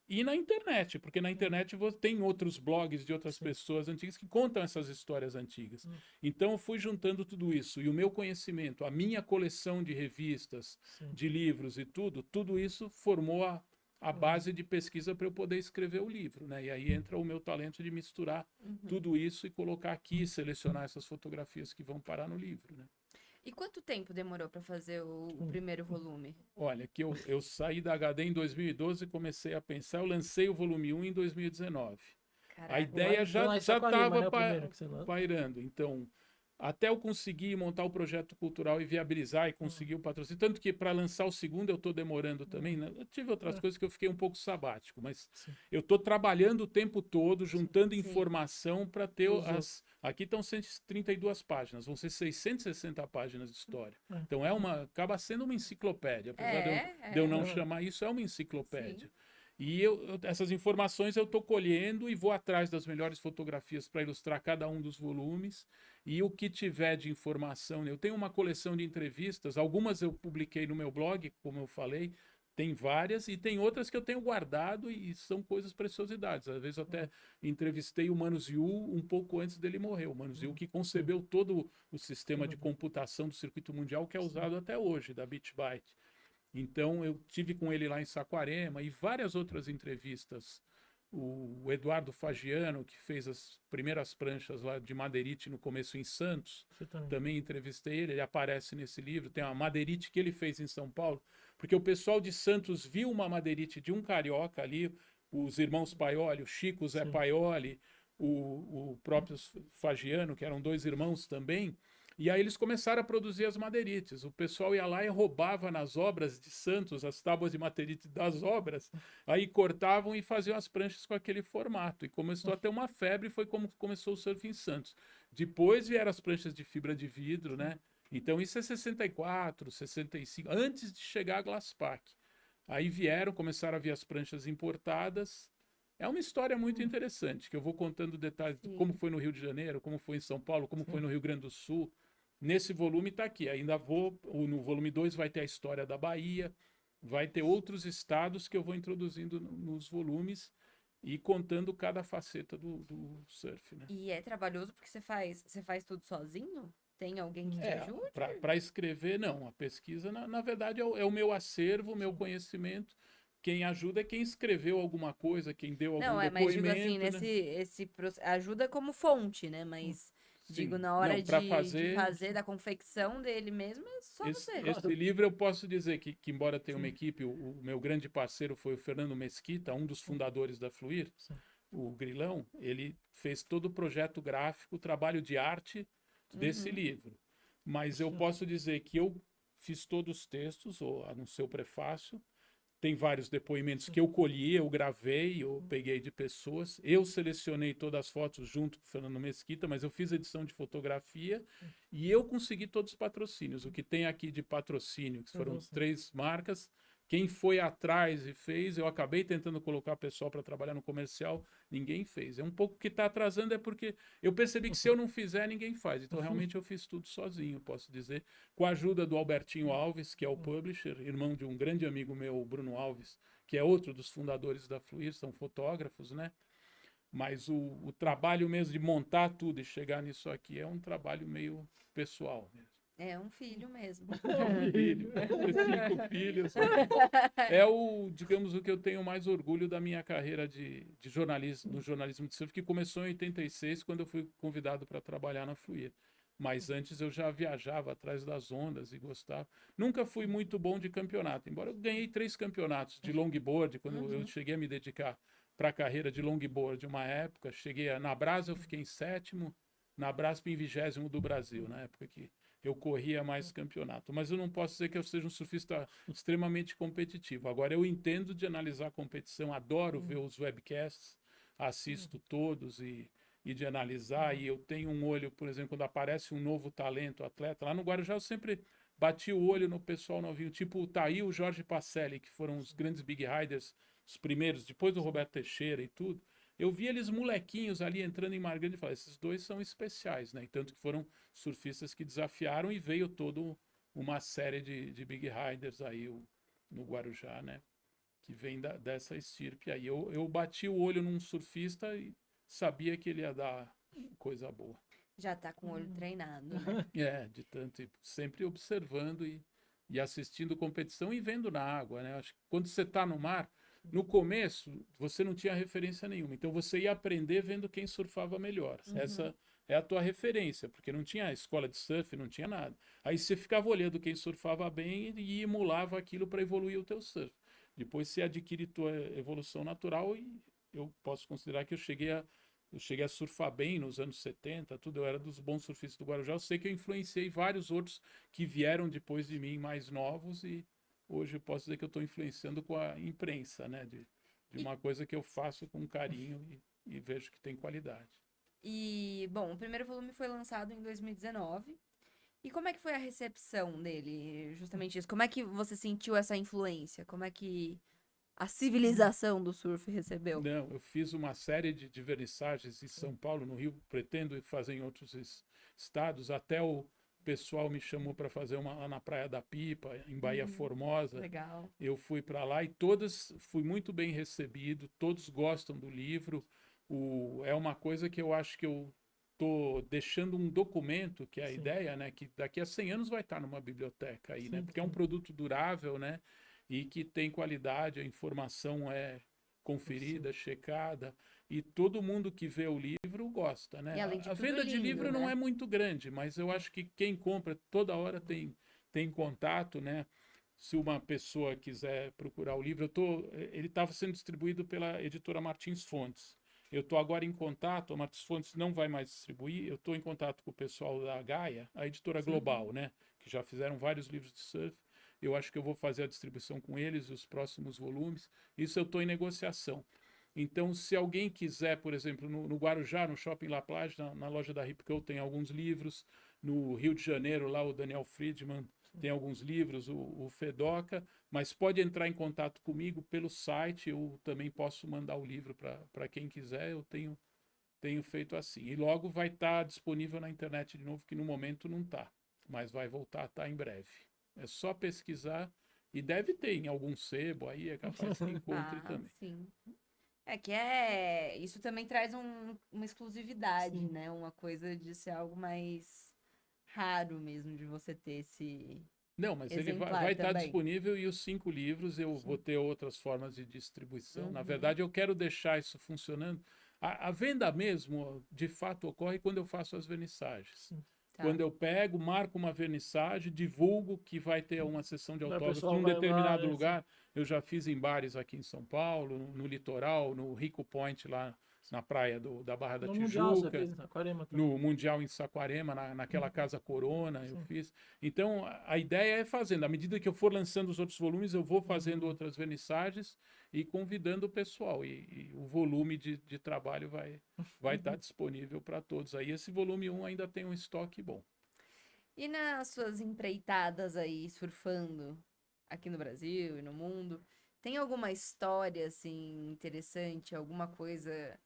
e na internet, porque na internet tem outros blogs de outras pessoas antigas que contam essas histórias antigas. Então eu fui juntando tudo isso, e o meu conhecimento, a minha coleção de revistas, de livros e tudo isso formou a base de pesquisa para eu poder escrever o livro, né? E aí entra o meu talento de misturar tudo isso e colocar aqui, selecionar essas fotografias que vão parar no livro, né? E quanto tempo demorou para fazer o primeiro volume? Olha, que eu saí da HD em 2012 e comecei a pensar, eu lancei o volume 1 em 2019. Caraca. A ideia já estava né, pairando. Então, até eu conseguir montar o projeto cultural e viabilizar e conseguir o patrocínio. Tanto que para lançar o segundo eu estou demorando também. Né? Eu tive outras coisas que eu fiquei um pouco sabático, mas eu estou trabalhando o tempo todo, juntando informação para ter Aqui estão 132 páginas, vão ser 660 páginas de história. Então acaba sendo uma enciclopédia. Apesar de eu não chamar isso, é uma enciclopédia. E essas informações eu estou colhendo e vou atrás das melhores fotografias para ilustrar cada um dos volumes. E o que tiver de informação, né? Eu tenho uma coleção de entrevistas, algumas eu publiquei no meu blog, como eu falei, tem várias, e tem outras que eu tenho guardado e são coisas preciosidades. Às vezes eu até entrevistei o Mano Ziu um pouco antes dele morrer. O Mano Ziu que concebeu todo o sistema de computação do circuito mundial que é usado até hoje, da BitByte. Então eu tive com ele lá em Saquarema e várias outras entrevistas. O Eduardo Fagiano, que fez as primeiras pranchas lá de Madeirite no começo em Santos, também entrevistei ele, ele aparece nesse livro. Tem uma Madeirite que ele fez em São Paulo, porque o pessoal de Santos viu uma Madeirite de um carioca ali, os irmãos Paioli, o Chico, o Zé Paioli, o próprio Fagiano, que eram 2 irmãos também. E aí eles começaram a produzir as madeirites. O pessoal ia lá e roubava nas obras de Santos as tábuas de madeirite das obras, aí cortavam e faziam as pranchas com aquele formato. E começou a ter uma febre, foi como começou o surf em Santos. Depois vieram as pranchas de fibra de vidro, né? Então isso é 64, 65, antes de chegar a Glasspack. Aí vieram, começaram a vir as pranchas importadas. É uma história muito interessante, que eu vou contando detalhes de como foi no Rio de Janeiro, como foi em São Paulo, como foi no Rio Grande do Sul. Nesse volume está aqui. Ainda vou, no volume 2 vai ter a história da Bahia, vai ter outros estados que eu vou introduzindo nos volumes e contando cada faceta do surf, né? E é trabalhoso porque você faz tudo sozinho? Tem alguém que te ajude? Para escrever, não. A pesquisa, na verdade, é o meu acervo, o meu conhecimento. Quem ajuda é quem escreveu alguma coisa, quem deu algum depoimento. Mas digo assim, ajuda como fonte, né? Mas digo, na hora de fazer da confecção dele mesmo, é só você. Esse livro eu posso dizer que embora tenha uma equipe, o meu grande parceiro foi o Fernando Mesquita, um dos fundadores da Fluir, o Grilão, ele fez todo o projeto gráfico, o trabalho de arte desse livro. Mas eu posso dizer que eu fiz todos os textos, ou no seu prefácio. Tem vários depoimentos que eu colhi, eu gravei, eu peguei de pessoas. Eu selecionei todas as fotos junto com o Fernando Mesquita, mas eu fiz edição de fotografia e eu consegui todos os patrocínios. O que tem aqui de patrocínio, que foram 3 marcas, quem foi atrás e fez, eu acabei tentando colocar pessoal para trabalhar no comercial, ninguém fez. É um pouco que está atrasando, é porque eu percebi que se eu não fizer, ninguém faz. Então, realmente, eu fiz tudo sozinho, posso dizer. Com a ajuda do Albertinho Alves, que é o publisher, irmão de um grande amigo meu, o Bruno Alves, que é outro dos fundadores da Fluir, são fotógrafos, né? Mas o trabalho mesmo de montar tudo e chegar nisso aqui é um trabalho meio pessoal mesmo. É um filho mesmo. Um filho, 5 filhos. Digamos, o que eu tenho mais orgulho da minha carreira de jornalismo, no jornalismo de surf, que começou em 86, quando eu fui convidado para trabalhar na Fluir. Mas antes eu já viajava atrás das ondas e gostava. Nunca fui muito bom de campeonato, embora eu ganhei 3 campeonatos de longboard, quando eu cheguei a me dedicar para a carreira de longboard uma época. Na Brasa eu fiquei em 7º, na Brasp em 20º do Brasil, na época que eu corria mais campeonato. Mas eu não posso dizer que eu seja um surfista extremamente competitivo. Agora, eu entendo de analisar a competição, adoro ver os webcasts, assisto todos e de analisar. E eu tenho um olho, por exemplo, quando aparece um novo talento, atleta. Lá no Guarujá eu sempre bati o olho no pessoal novinho, tipo o Thaí e o Jorge Pacelli, que foram os grandes big riders, os primeiros, depois do Roberto Teixeira e tudo. Eu vi eles molequinhos ali entrando em Mar Grande e falei, esses 2 são especiais, né? E tanto que foram surfistas que desafiaram e veio toda uma série de big riders aí no Guarujá, né? Que vem dessa estirpe aí. Eu bati o olho num surfista e sabia que ele ia dar coisa boa. Já tá com o olho treinado, né? De tanto, sempre observando e assistindo competição e vendo na água, né? Acho que quando você está no mar, no começo, você não tinha referência nenhuma. Então, você ia aprender vendo quem surfava melhor. Essa é a tua referência, porque não tinha escola de surf, não tinha nada. Aí você ficava olhando quem surfava bem e emulava aquilo para evoluir o teu surf. Depois você adquire tua evolução natural e eu posso considerar que eu cheguei a surfar bem nos anos 70, tudo. Eu era dos bons surfistas do Guarujá. Eu sei que eu influenciei vários outros que vieram depois de mim, mais novos, e hoje eu posso dizer que eu estou influenciando com a imprensa, né? De uma coisa que eu faço com carinho e vejo que tem qualidade. E, bom, o primeiro volume foi lançado em 2019. E como é que foi a recepção dele? Justamente isso. Como é que você sentiu essa influência? Como é que a civilização do surf recebeu? Não, eu fiz uma série de vernissagens em São Paulo, no Rio, pretendo fazer em outros estados, até o pessoal me chamou para fazer uma lá na Praia da Pipa, em Bahia Formosa. Legal. Eu fui para lá e todas fui muito bem recebido, todos gostam do livro. É uma coisa que eu acho que eu estou deixando um documento, que é a Sim. ideia, né, que daqui a 100 anos vai estar numa biblioteca aí, né, Sim, porque é um sim. produto durável, né, e que tem qualidade, a informação é conferida, checada, e todo mundo que vê o livro gosta, né? E além de A tudo, venda de lindo, livro não né? é muito grande, mas eu acho que quem compra toda hora tem contato, né? Se uma pessoa quiser procurar o livro, ele estava sendo distribuído pela editora Martins Fontes. Eu estou agora em contato, a Martins Fontes não vai mais distribuir, eu estou em contato com o pessoal da Gaia, a editora Global, né? Que já fizeram vários livros de surf. Eu acho que eu vou fazer a distribuição com eles, os próximos volumes. Isso eu estou em negociação. Então, se alguém quiser, por exemplo, no Guarujá, no Shopping La Plage, na loja da Rip Curl, tem alguns livros. No Rio de Janeiro, lá o Daniel Friedman tem alguns livros, o Fedoca, mas pode entrar em contato comigo pelo site, eu também posso mandar o livro para quem quiser, eu tenho feito assim. E logo vai estar disponível na internet de novo, que no momento não está, mas vai voltar a estar em breve. É só pesquisar e deve ter em algum sebo aí, é capaz que encontre também. Sim. Isso também traz uma exclusividade, Sim. né? Uma coisa de ser algo mais raro mesmo, de você ter esse Não, mas ele vai exemplar estar também. disponível e os 5 livros eu vou ter outras formas de distribuição. Na Uhum. verdade, eu quero deixar isso funcionando. A venda mesmo, de fato, ocorre quando eu faço as vernissagens. Tá. Quando eu pego, marco uma vernissagem, divulgo que vai ter uma sessão de Aí o autógrafos pessoal num vai lá, determinado assim. lugar. Eu já fiz em bares aqui em São Paulo, no litoral, no Rico Point, lá na praia da Barra da No Mundial você Tijuca. fez Aquarema também. No Mundial em Saquarema, naquela Casa Corona, eu fiz. Então, a ideia é fazendo. À medida que eu for lançando os outros volumes, eu vou fazendo outras vernissagens e convidando o pessoal. E o volume de trabalho vai estar disponível para todos. Aí, esse volume 1 ainda tem um estoque bom. E nas suas empreitadas aí, surfando aqui no Brasil e no mundo, tem alguma história, assim, interessante, alguma coisa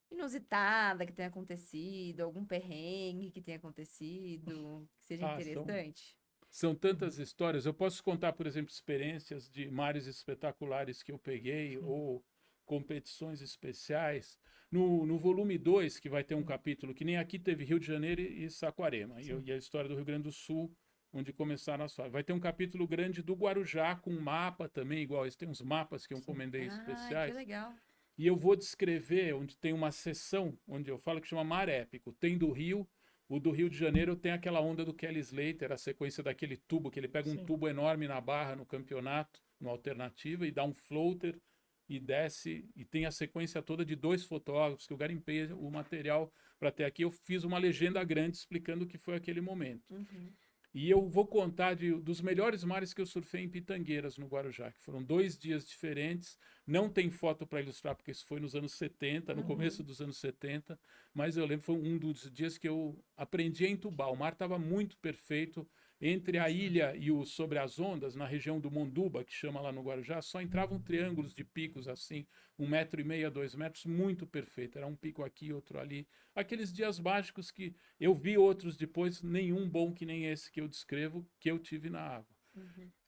inusitada que tenha acontecido, algum perrengue que tenha acontecido, que seja Ah, interessante? São tantas histórias. Eu posso contar, por exemplo, experiências de mares espetaculares que eu peguei ou competições especiais. No volume 2, que vai ter um capítulo que nem aqui teve Rio de Janeiro e Saquarema, e a história do Rio Grande do Sul, onde começaram as fases. Vai ter um capítulo grande do Guarujá, com um mapa também, igual esse. Tem uns mapas que eu encomendei Ah, que especiais. legal. E eu vou descrever, onde tem uma seção, onde eu falo que chama Mar Épico. Tem do Rio, o do Rio de Janeiro tem aquela onda do Kelly Slater, a sequência daquele tubo, que ele pega um tubo enorme na barra, no campeonato, no Alternativa, e dá um floater e desce, e tem a sequência toda de 2 fotógrafos, que eu garimpei o material para ter aqui. Eu fiz uma legenda grande explicando o que foi aquele momento. E eu vou contar dos melhores mares que eu surfei em Pitangueiras, no Guarujá, que foram 2 dias diferentes. Não tem foto para ilustrar, porque isso foi nos anos 70, no começo dos anos 70. Mas eu lembro, foi um dos dias que eu aprendi a entubar. O mar estava muito perfeito. Entre a ilha e sobre as ondas, na região do Monduba, que chama lá no Guarujá, só entravam triângulos de picos assim, 1,5 m, 2 metros, muito perfeito. Era um pico aqui, outro ali. Aqueles dias mágicos que eu vi outros depois, nenhum bom que nem esse que eu descrevo, que eu tive na água.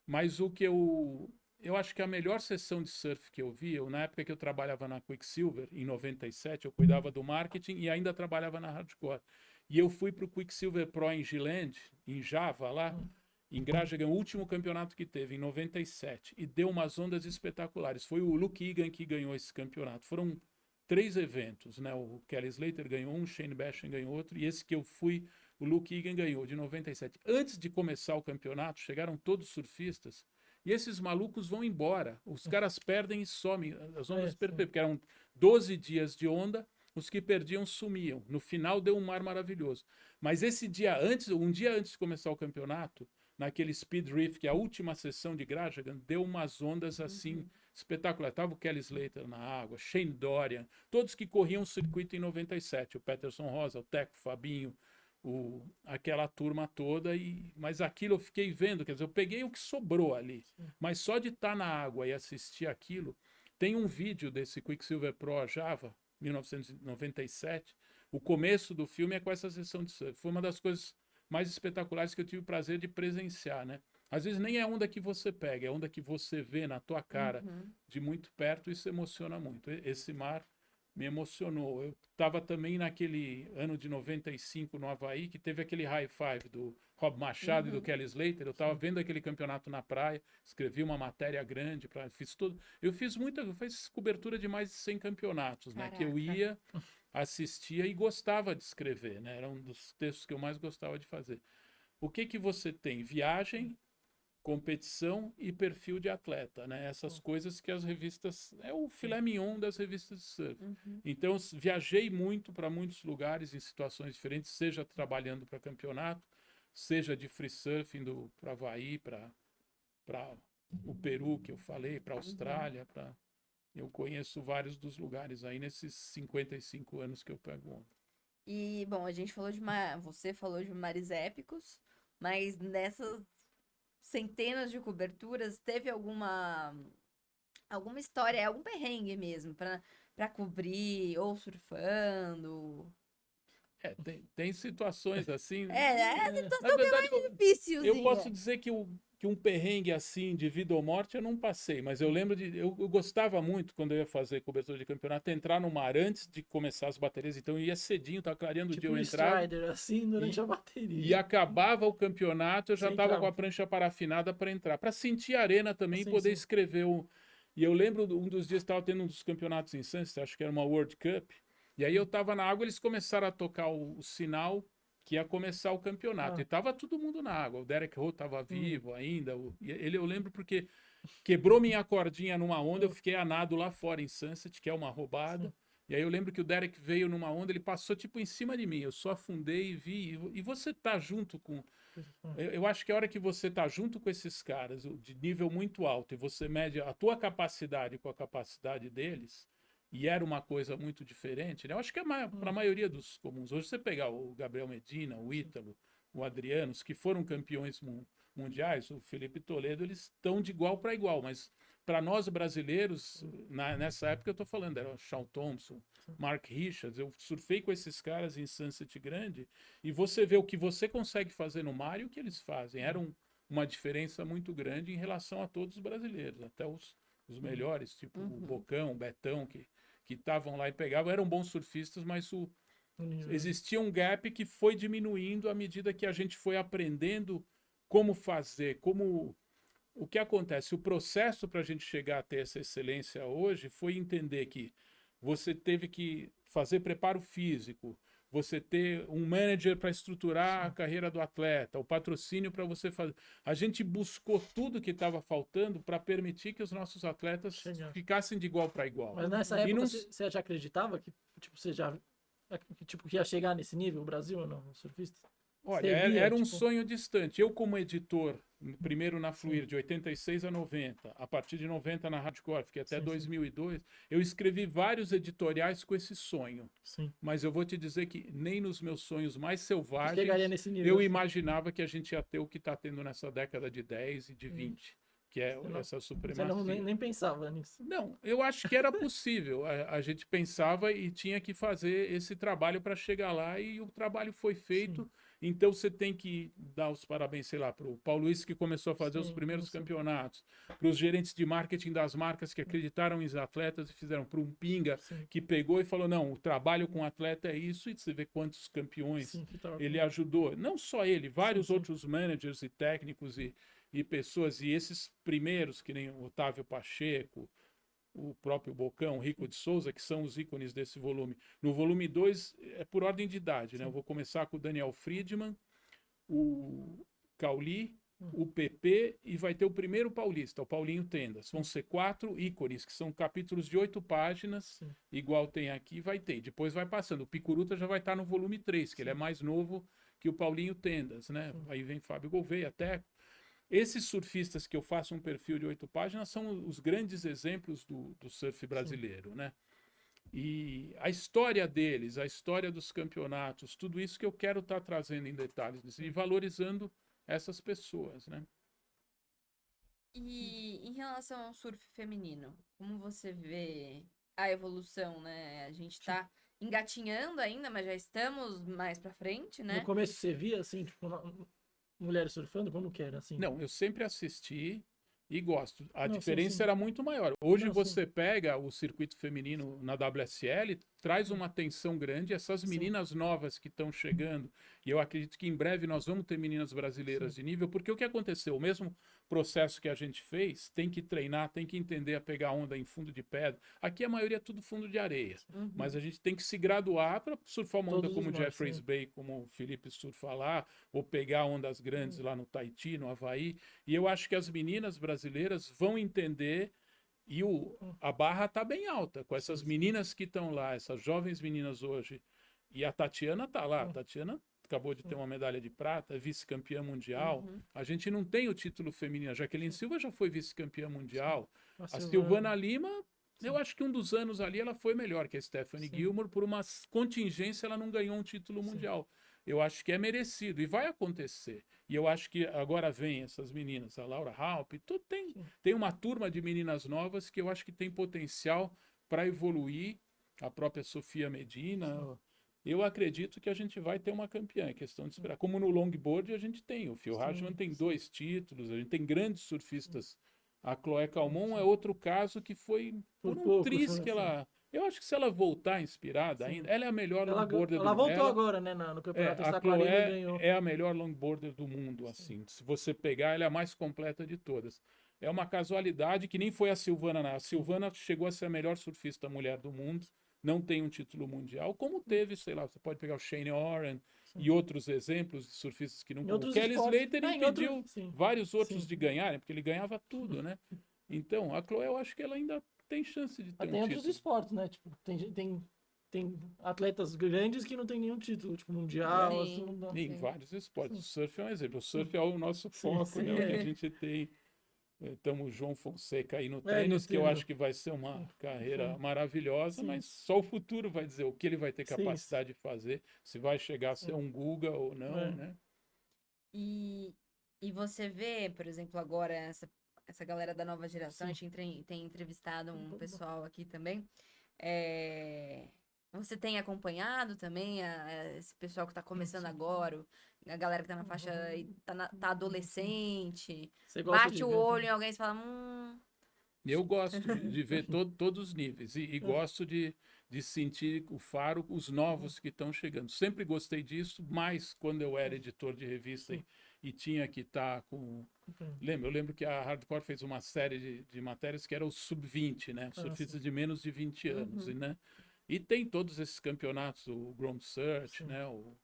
Mas o que eu acho que a melhor sessão de surf que eu vi, na época que eu trabalhava na Quicksilver, em 97, eu cuidava do marketing e ainda trabalhava na Hardcore. E eu fui para o Quicksilver Pro em Giland, em Java, lá, em Grajagan, o último campeonato que teve, em 97, e deu umas ondas espetaculares. Foi o Luke Egan que ganhou esse campeonato. Foram 3 eventos, né? O Kelly Slater ganhou um, Shane Bashan ganhou outro, e esse que eu fui, o Luke Egan ganhou, de 97. Antes de começar o campeonato, chegaram todos surfistas, e esses malucos vão embora. Os caras perdem e somem. As ondas perfeitas, porque eram 12 dias de onda, os que perdiam sumiam. No final deu um mar maravilhoso. Mas esse dia antes, um dia antes de começar o campeonato, naquele Speed Reef, que é a última sessão de Grajagan, deu umas ondas assim espetacular. Estava o Kelly Slater na água, Shane Dorian, todos que corriam o circuito em 97, o Peterson Rosa, o Teco, o Fabinho, aquela turma toda. Mas aquilo eu fiquei vendo, quer dizer, eu peguei o que sobrou ali. Mas só de estar na água e assistir aquilo, Tem um vídeo desse Quicksilver Pro Java, 1997. O começo do filme é com essa sessão de surf. Foi uma das coisas mais espetaculares que eu tive o prazer de presenciar, né? Às vezes nem é onda que você pega, é onda que você vê na tua cara de muito perto, isso emociona muito. Esse mar me emocionou. Eu estava também naquele ano de 95 no Havaí, que teve aquele high five do Rob Machado e do Kelly Slater. Eu estava vendo aquele campeonato na praia, escrevi uma matéria grande, eu fiz cobertura de mais de 100 campeonatos, né? Que eu ia, assistia e gostava de escrever, né? Era um dos textos que eu mais gostava de fazer. O que que você tem? Viagem, competição e perfil de atleta, né? Essas coisas que as revistas... É o filé mignon das revistas de surf. Então, viajei muito para muitos lugares em situações diferentes, seja trabalhando para campeonato, seja de free surf, indo para Havaí, para o Peru, que eu falei, para a Austrália, eu conheço vários dos lugares aí nesses 55 anos que eu pego onda. E, bom, a gente falou você falou de mares épicos, mas nessas centenas de coberturas, teve alguma história, algum perrengue mesmo, para cobrir, ou surfando? Tem situações assim. A Na situação que é verdade, mais dificilzinha. eu posso dizer que um perrengue assim de vida ou morte eu não passei, mas eu lembro eu gostava muito quando eu ia fazer cobertura de campeonato, entrar no mar antes de começar as baterias, então eu ia cedinho, tava clareando o dia, eu entrava. Strider, assim, durante a bateria. E acabava o campeonato, eu já Você estava entrava. com a prancha parafinada para entrar, para sentir a arena também e Sim, poder sim. escrever. E eu lembro um dos dias, estava tendo um dos campeonatos em Sunset, acho que era uma World Cup, e aí eu estava na água, eles começaram a tocar o sinal que ia começar o campeonato. Ah. E estava todo mundo na água. O Derek Hough estava vivo ainda. Eu lembro porque quebrou minha cordinha numa onda, eu fiquei a nado lá fora em Sunset, que é uma roubada. E aí eu lembro que o Derek veio numa onda, ele passou tipo em cima de mim. Eu só afundei e vi. E você tá junto com... Eu acho que a hora que você tá junto com esses caras de nível muito alto e você mede a tua capacidade com a capacidade deles, e era uma coisa muito diferente, né? Eu acho que para a maioria dos comuns. Hoje você pegar o Gabriel Medina, o Ítalo, o Adriano, os que foram campeões mundiais, o Felipe Toledo, eles estão de igual para igual, mas para nós brasileiros, nessa época eu estou falando, era o Shawn Thompson, Mark Richards, eu surfei com esses caras em Sunset Grande, e você vê o que você consegue fazer no mar e o que eles fazem. Era uma diferença muito grande em relação a todos os brasileiros, até os melhores, tipo o Bocão, o Betão, que estavam lá e pegavam, eram bons surfistas, mas existia um gap que foi diminuindo à medida que a gente foi aprendendo como fazer, o que acontece. O processo para a gente chegar a ter essa excelência hoje foi entender que você teve que fazer preparo físico, você ter um manager para estruturar a carreira do atleta, o patrocínio para você fazer. A gente buscou tudo que estava faltando para permitir que os nossos atletas ficassem de igual para igual. Mas nessa época você já acreditava que que ia chegar nesse nível o Brasil ou não, os surfistas? Olha, era um sonho distante. Eu, como editor, primeiro na Fluir, de 86 a 90, a partir de 90 na Hardcore, fiquei até 2002, eu escrevi vários editoriais com esse sonho. Mas eu vou te dizer que nem nos meus sonhos mais selvagens nesse nível, eu imaginava que a gente ia ter o que está tendo nessa década de 10 e de 20. Que é essa supremacia. Você nem pensava nisso? Não, eu acho que era possível. A gente pensava e tinha que fazer esse trabalho para chegar lá, e o trabalho foi feito. Então você tem que dar os parabéns, sei lá, para o Paulo Luiz, que começou a fazer os primeiros campeonatos, para os gerentes de marketing das marcas que acreditaram em atletas e fizeram, para um Pinga que pegou e falou, não, o trabalho com atleta é isso, e você vê quantos campeões ele ajudou. Não só ele, vários outros managers e técnicos e pessoas, e esses primeiros, que nem o Otávio Pacheco, o próprio Bocão, o Rico de Souza, que são os ícones desse volume. No volume 2 é por ordem de idade, né? Eu vou começar com o Daniel Friedman, o Cauli, o PP, e vai ter o primeiro paulista, o Paulinho Tendas. Vão ser 4 ícones, que são capítulos de 8 páginas, igual tem aqui, vai ter. Depois vai passando. O Picuruta já vai estar no volume 3, que ele é mais novo que o Paulinho Tendas, né? Aí vem Fábio Gouveia, Teco. Esses surfistas que eu faço um perfil de 8 páginas são os grandes exemplos do surf brasileiro, né? E a história deles, a história dos campeonatos, tudo isso que eu quero estar trazendo em detalhes e valorizando essas pessoas, né? E em relação ao surf feminino, como você vê a evolução, né? A gente tá engatinhando ainda, mas já estamos mais pra frente, No né? começo você via, assim, tipo, mulheres surfando, como que era, assim? Não, eu sempre assisti e gosto. A Não, sim, diferença sim. era muito maior. Hoje Não, sim, você pega o circuito feminino na WSL, traz uma atenção grande. Essas sim, meninas novas que estão chegando, e eu acredito que em breve nós vamos ter meninas brasileiras sim. de nível, porque o que aconteceu? O mesmo processo que a gente fez, tem que treinar, tem que entender a pegar onda em fundo de pedra. Aqui a maioria é tudo fundo de areia. Mas Uhum. a gente tem que se graduar para surfar uma onda Todos os como mares, Jeffreys sim. Bay, como o Felipe surfa lá, ou pegar ondas grandes lá no Tahiti, no Havaí. E eu acho que as meninas brasileiras vão entender e a barra está bem alta com essas Sim, meninas que estão lá, essas jovens meninas hoje. E a Tatiana está lá. A Tatiana acabou de ter uma medalha de prata, é vice-campeã mundial. Uhum. A gente não tem o título feminino. A Jaqueline Silva já foi vice-campeã sim. mundial. A A Silvana, Silvana Lima, eu sim, acho que um dos anos ali ela foi melhor que a Stephanie sim, Gilmore. Por uma contingência, ela não ganhou um título sim. mundial. Eu acho que é merecido e vai acontecer. E eu acho que agora vem essas meninas, a Laura Halp, tudo tem uma turma de meninas novas que eu acho que tem potencial para evoluir. A própria Sofia Medina. Eu acredito que a gente vai ter uma campeã, é questão de esperar. Como no longboard a gente tem, o Phil Hartman Sim, tem sim, 2 títulos, a gente tem grandes surfistas. A Chloé sim, Calmon é sim. outro caso que foi Por por um pouco, triz foi que assim. ela. Eu acho que se ela voltar inspirada ainda, Sim. ela é a melhor longboarder do Ela mundo. voltou agora, né, no campeonato de A Saquarema e Chloé ganhou. é a melhor longboarder do mundo, Sim. assim. Se você pegar, ela é a mais completa de todas. É uma casualidade que nem foi a Silvana, não. A Sim. Silvana chegou a ser a melhor surfista mulher do mundo, não tem um título mundial, como teve, sei lá, você pode pegar o Shane Oren Sim. e outros exemplos de surfistas que não. Em O outros Kelly esportes. Slater É, em outros. impediu Sim. vários outros Sim. de ganharem, porque ele ganhava tudo, né? Então, a Chloé, eu acho que ela ainda tem chance de ter Mas um tem outros título. esportes, né? Tipo, tem atletas grandes que não tem nenhum título, tipo, É, mundial, assim, Sim, não dá. em sim. vários esportes. O Sim. surf é um exemplo. O Sim. surf é o nosso Sim, foco, sim. né? O que a gente tem. Estamos João Fonseca aí no É, no tênis, que eu tênis. acho que vai ser uma carreira Sim. maravilhosa, Sim. mas só o futuro vai dizer o que ele vai ter Sim. capacidade de fazer, se vai chegar a ser um Guga ou não, É. né? E, e você vê, por exemplo, agora essa galera da nova geração, a Sim. gente tem entrevistado um pessoal aqui também. É, você tem acompanhado também esse pessoal que tá começando agora, a galera que tá na faixa, tá adolescente, Você gosta bate de o ver olho também? em alguém e fala, Eu gosto de ver todos os níveis e gosto de sentir o faro, os novos que estão chegando. Sempre gostei disso, mas quando eu era editor de revista Sim. e tinha que estar com. Eu lembro que a Hardcore fez uma série de matérias que era o sub-20, né? Ah, sim. Surfistas de menos de 20 anos, uhum, né? E tem todos esses campeonatos, o Ground Search, Sim. né? No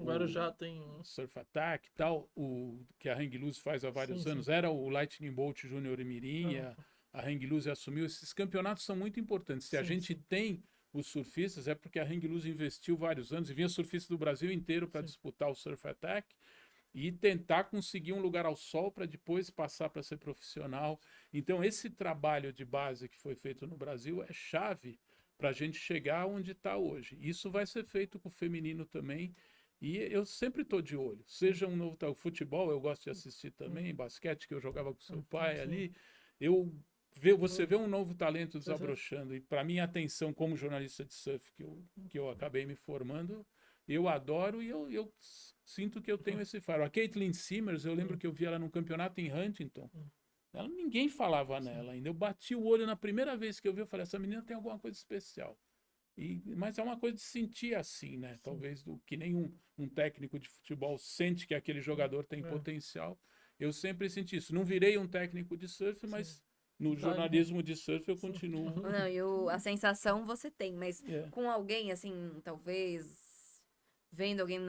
O Guarujá tem. Surf Attack e tal, que a Hang Loose faz há Sim, vários sim. anos. Era o Lightning Bolt Júnior e Mirim, Ah, a Hang Loose assumiu. Esses campeonatos são muito importantes. Se a sim, gente sim. tem os surfistas, é porque a Hang Loose investiu vários anos e vinha surfistas do Brasil inteiro para Sim. disputar o Surf Attack e tentar conseguir um lugar ao sol para depois passar para ser profissional. Então, esse trabalho de base que foi feito no Brasil é chave para a gente chegar onde está hoje. Isso vai ser feito com o feminino também. E eu sempre estou de olho. Seja um novo tal futebol, eu gosto de assistir também, basquete que eu jogava com seu pai Sim. ali. Eu você vê um novo talento desabrochando. E para mim, a atenção como jornalista de surf que eu acabei me formando, eu adoro e eu sinto que eu tenho esse faro. A Caitlin Simmers, eu lembro que eu vi ela num campeonato em Huntington. Ninguém falava nela ainda. Eu bati o olho na primeira vez que eu vi, eu falei, essa menina tem alguma coisa especial. Mas é uma coisa de sentir assim, né? Talvez que nem um técnico de futebol sente que aquele jogador tem potencial. Eu sempre senti isso. Não virei um técnico de surf, mas no Tá, jornalismo de surf eu sim. continuo. não, a sensação você tem, mas É. com alguém, assim, talvez vendo alguém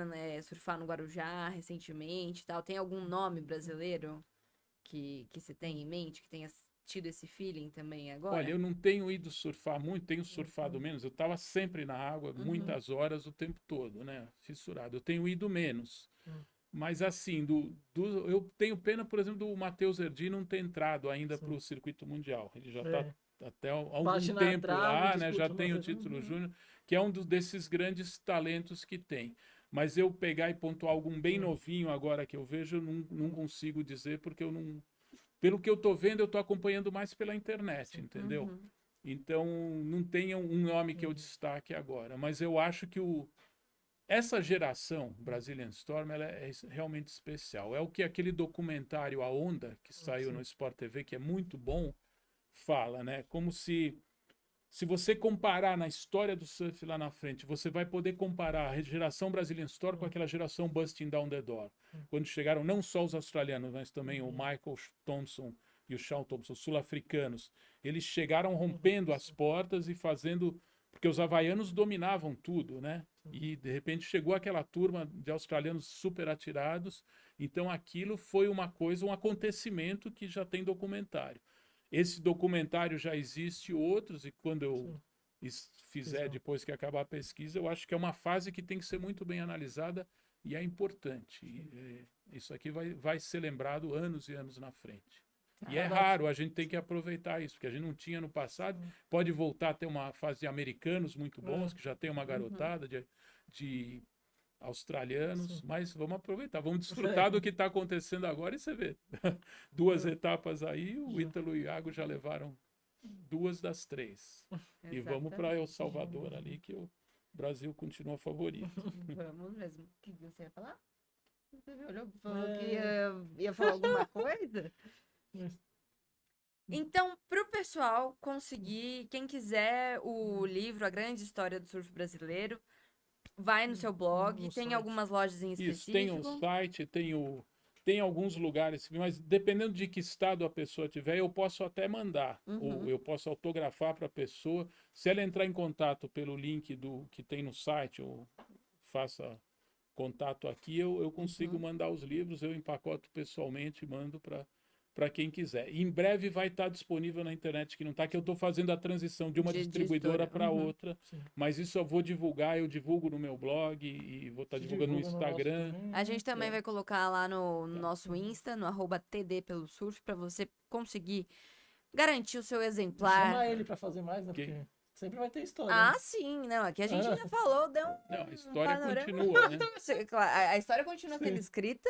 surfar no Guarujá recentemente e tal, tem algum nome brasileiro que você tem em mente, que tenha tido esse feeling também Olha, agora? eu não tenho ido surfar muito, tenho surfado menos. Eu estava sempre na água, Uhum. muitas horas o tempo todo, né? Fissurado. Eu tenho ido menos. Hum. Mas assim, eu tenho pena, por exemplo, do Matheus Erdi não ter entrado ainda para Sim. o circuito mundial. Ele já está É. até há algum Bate na tempo trave, lá, né? Já disputa tem o umas. título júnior, que é um desses grandes talentos que tem. Mas eu pegar e pontuar algum bem novinho agora que eu vejo, eu não consigo dizer, porque eu pelo que eu tô vendo, eu tô acompanhando mais pela internet, entendeu? Uhum. Então, não tem um nome que eu destaque agora, mas eu acho que essa geração Brazilian Storm ela é realmente especial. É o que aquele documentário A Onda, que saiu no Sport TV, que é muito bom, fala, né? Como se você comparar na história do surf lá na frente, você vai poder comparar a geração Brazilian Storm com aquela geração Busting Down the Door. Quando chegaram não só os australianos, mas também o Michael Thompson e o Sean Thompson, sul-africanos. Eles chegaram rompendo as portas e fazendo... Porque os havaianos dominavam tudo, né? E, de repente, chegou aquela turma de australianos super atirados. Então, aquilo foi uma coisa, um acontecimento que já tem documentário. Esse documentário já existe outros, e quando eu fizer, depois que acabar a pesquisa, eu acho que é uma fase que tem que ser muito bem analisada e é importante. Isso aqui vai ser lembrado anos e anos na frente. E é raro, a gente tem que aproveitar isso, porque a gente não tinha no passado. Pode voltar a ter uma fase de americanos muito bons, que já tem uma garotada de australianos, mas vamos aproveitar, vamos desfrutar do que está acontecendo agora e você vê. 2 etapas aí, o Ítalo e o Iago já levaram 2 das 3. E vamos para El Salvador ali, que o Brasil continua favorito. Vamos mesmo. O que você ia falar? Você me olhou, falou que ia falar alguma coisa? Então, para o pessoal conseguir, quem quiser o livro A Grande História do Surf Brasileiro, vai no seu blog, No tem site. algumas lojas em Isso, tem um específico. site, tem alguns lugares, mas dependendo de que estado a pessoa tiver, eu posso até mandar, ou eu posso autografar para a pessoa. Se ela entrar em contato pelo link que tem no site, ou faça contato aqui, eu consigo mandar os livros, eu empacoto pessoalmente e mando para quem quiser. E em breve vai estar disponível na internet, que não está, que eu estou fazendo a transição de uma De distribuidora editora. para outra, mas isso eu vou divulgar, eu divulgo no meu blog e vou estar divulgando no Instagram. A gente também vai colocar lá no nosso Insta, no @TD pelo surf, para você conseguir garantir o seu exemplar. Chama ele pra fazer mais, né? Que- Porque sempre vai ter história. Ah, né? sim, não, aqui a gente já falou, deu Não, a história panorama. continua, né? A história continua sendo escrita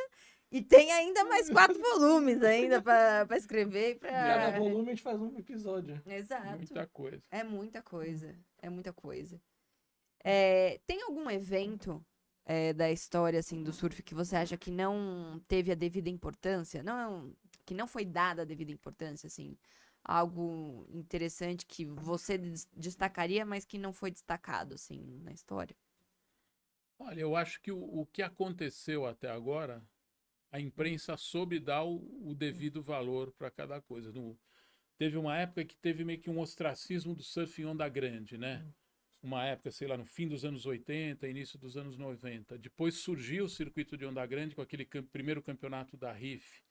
e tem ainda mais 4 volumes ainda para escrever e Cada para... volume a gente faz um episódio. Exato. Muita coisa. É muita coisa, é muita coisa. Tem algum evento da história assim do surf que você acha que não teve a devida importância, que não foi dada a devida importância, assim, algo interessante que você destacaria, mas que não foi destacado assim na história? Olha, eu acho que o que aconteceu até agora, a imprensa soube dar o devido valor para cada coisa. Teve uma época que teve meio que um ostracismo do surf em onda grande, né? Uma época, sei lá, no fim dos anos 80, início dos anos 90. Depois surgiu o circuito de onda grande com aquele primeiro campeonato da RIF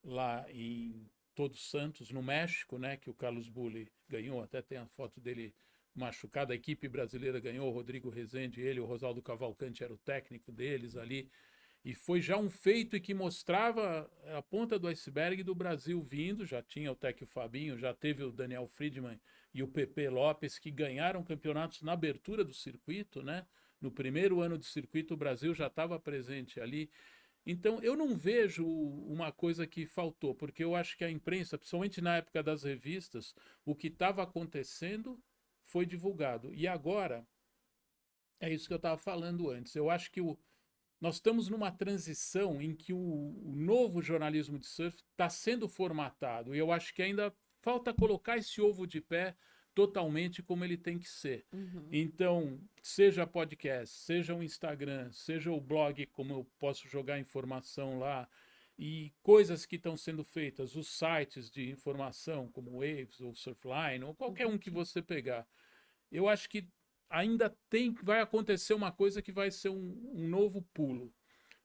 lá em Todos Santos, no México, né? Que o Carlos Bulli ganhou, até tem a foto dele machucado. A equipe brasileira ganhou, o Rodrigo Rezende, ele, o Rosaldo Cavalcante era o técnico deles ali. E foi já um feito e que mostrava a ponta do iceberg do Brasil vindo. Já tinha o Tec e o Fabinho, já teve o Daniel Friedman e o Pepe Lopes, que ganharam campeonatos na abertura do circuito, né? No primeiro ano do circuito, o Brasil já estava presente ali. Então, eu não vejo uma coisa que faltou, porque eu acho que a imprensa, principalmente na época das revistas, o que estava acontecendo foi divulgado. E agora, é isso que eu estava falando antes. Eu acho que nós estamos numa transição em que o novo jornalismo de surf está sendo formatado. E eu acho que ainda falta colocar esse ovo de pé totalmente como ele tem que ser. Então, seja podcast, seja o Instagram, seja o blog, como eu posso jogar informação lá, e coisas que estão sendo feitas, os sites de informação, como Waves ou Surfline, ou qualquer um que você pegar. Eu acho que ainda vai acontecer uma coisa que vai ser um novo pulo.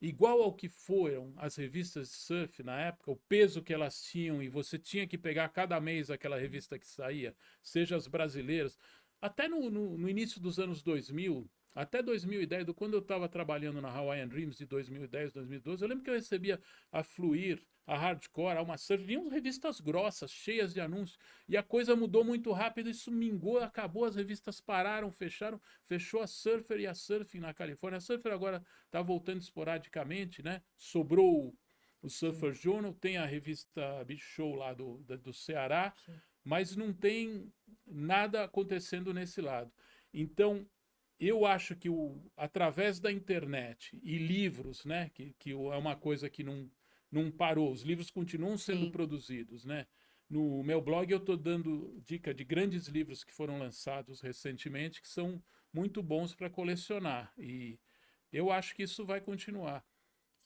Igual ao que foram as revistas de surf na época, o peso que elas tinham e você tinha que pegar cada mês aquela revista que saía, seja as brasileiras. Até no início dos anos 2000, até 2010, quando eu estava trabalhando na Hawaiian Dreams de 2010, 2012, eu lembro que eu recebia a Fluir, a Hardcore, a Alma Surf, vinham revistas grossas, cheias de anúncios, e a coisa mudou muito rápido, isso mingou, acabou, as revistas pararam, fecharam, fechou a Surfer e a Surfing na Califórnia. A Surfer agora está voltando esporadicamente, né? Sobrou o Surfer Journal, tem a revista Beach Show lá do Ceará, Sim. mas não tem nada acontecendo nesse lado. Então, eu acho que através da internet e livros, né, que é uma coisa que não parou, os livros continuam sendo Sim. produzidos, né? No meu blog eu estou dando dica de grandes livros que foram lançados recentemente, que são muito bons para colecionar. E eu acho que isso vai continuar.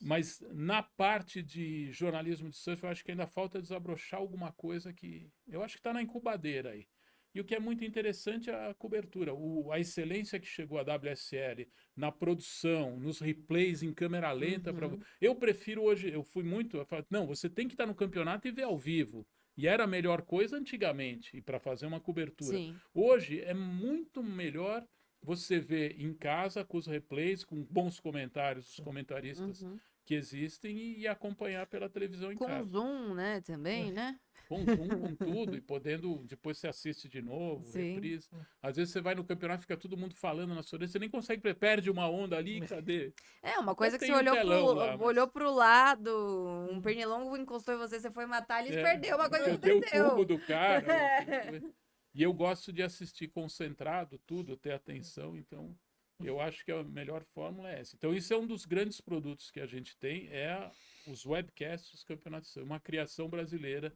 Mas na parte de jornalismo de surf, eu acho que ainda falta desabrochar alguma coisa que eu acho que está na incubadeira aí. E o que é muito interessante é a cobertura, a excelência que chegou a WSL na produção, nos replays em câmera lenta. Eu prefiro hoje, eu falo, não, você tem que estar no campeonato e ver ao vivo. E era a melhor coisa antigamente, para fazer uma cobertura. Sim. Hoje é muito melhor você ver em casa com os replays, com bons comentários dos comentaristas que existem e acompanhar pela televisão em Com casa. Zoom, né, também, né? Com Zoom, com tudo, e podendo, depois você assiste de novo, Sim. reprise. Às vezes você vai no campeonato, fica todo mundo falando na sua orelha, você nem consegue, perde uma onda ali, cadê? É, uma coisa que tem você um olhou telão lá, mas- olhou pro lado, um pernilongo encostou em você, você foi matar ele e perdeu, uma coisa eu tenho o aconteceu. tubo do cara. É. E eu gosto de assistir concentrado, tudo, ter atenção, então eu acho que a melhor fórmula é essa. Então isso é um dos grandes produtos que a gente tem, os webcasts dos campeonatos. Uma criação brasileira,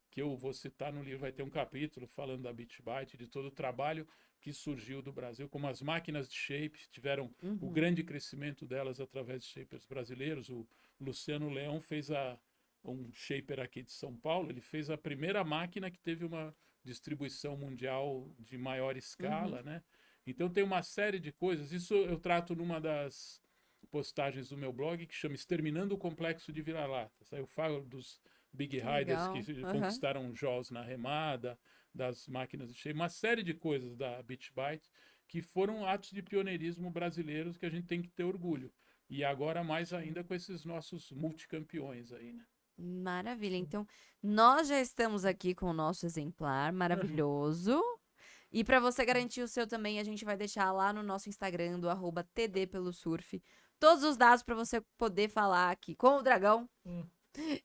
que eu vou citar no livro, vai ter um capítulo falando da BitByte, de todo o trabalho que surgiu do Brasil, como as máquinas de shape tiveram o grande crescimento delas através de shapers brasileiros. O Luciano Leão fez um shaper aqui de São Paulo, ele fez a primeira máquina que teve uma distribuição mundial de maior escala, né? Então tem uma série de coisas. Isso eu trato numa das postagens do meu blog, que chama Exterminando o Complexo de Vira-Latas. Aí eu falo dos Big Riders Legal. que conquistaram Jaws na remada, das máquinas de shape, uma série de coisas da BitByte que foram atos de pioneirismo brasileiros que a gente tem que ter orgulho. E agora mais ainda com esses nossos multicampeões aí, né? Maravilha. Então, nós já estamos aqui com o nosso exemplar maravilhoso. E para você garantir o seu também, a gente vai deixar lá no nosso Instagram do @tdpelosurf todos os dados para você poder falar aqui com o Dragão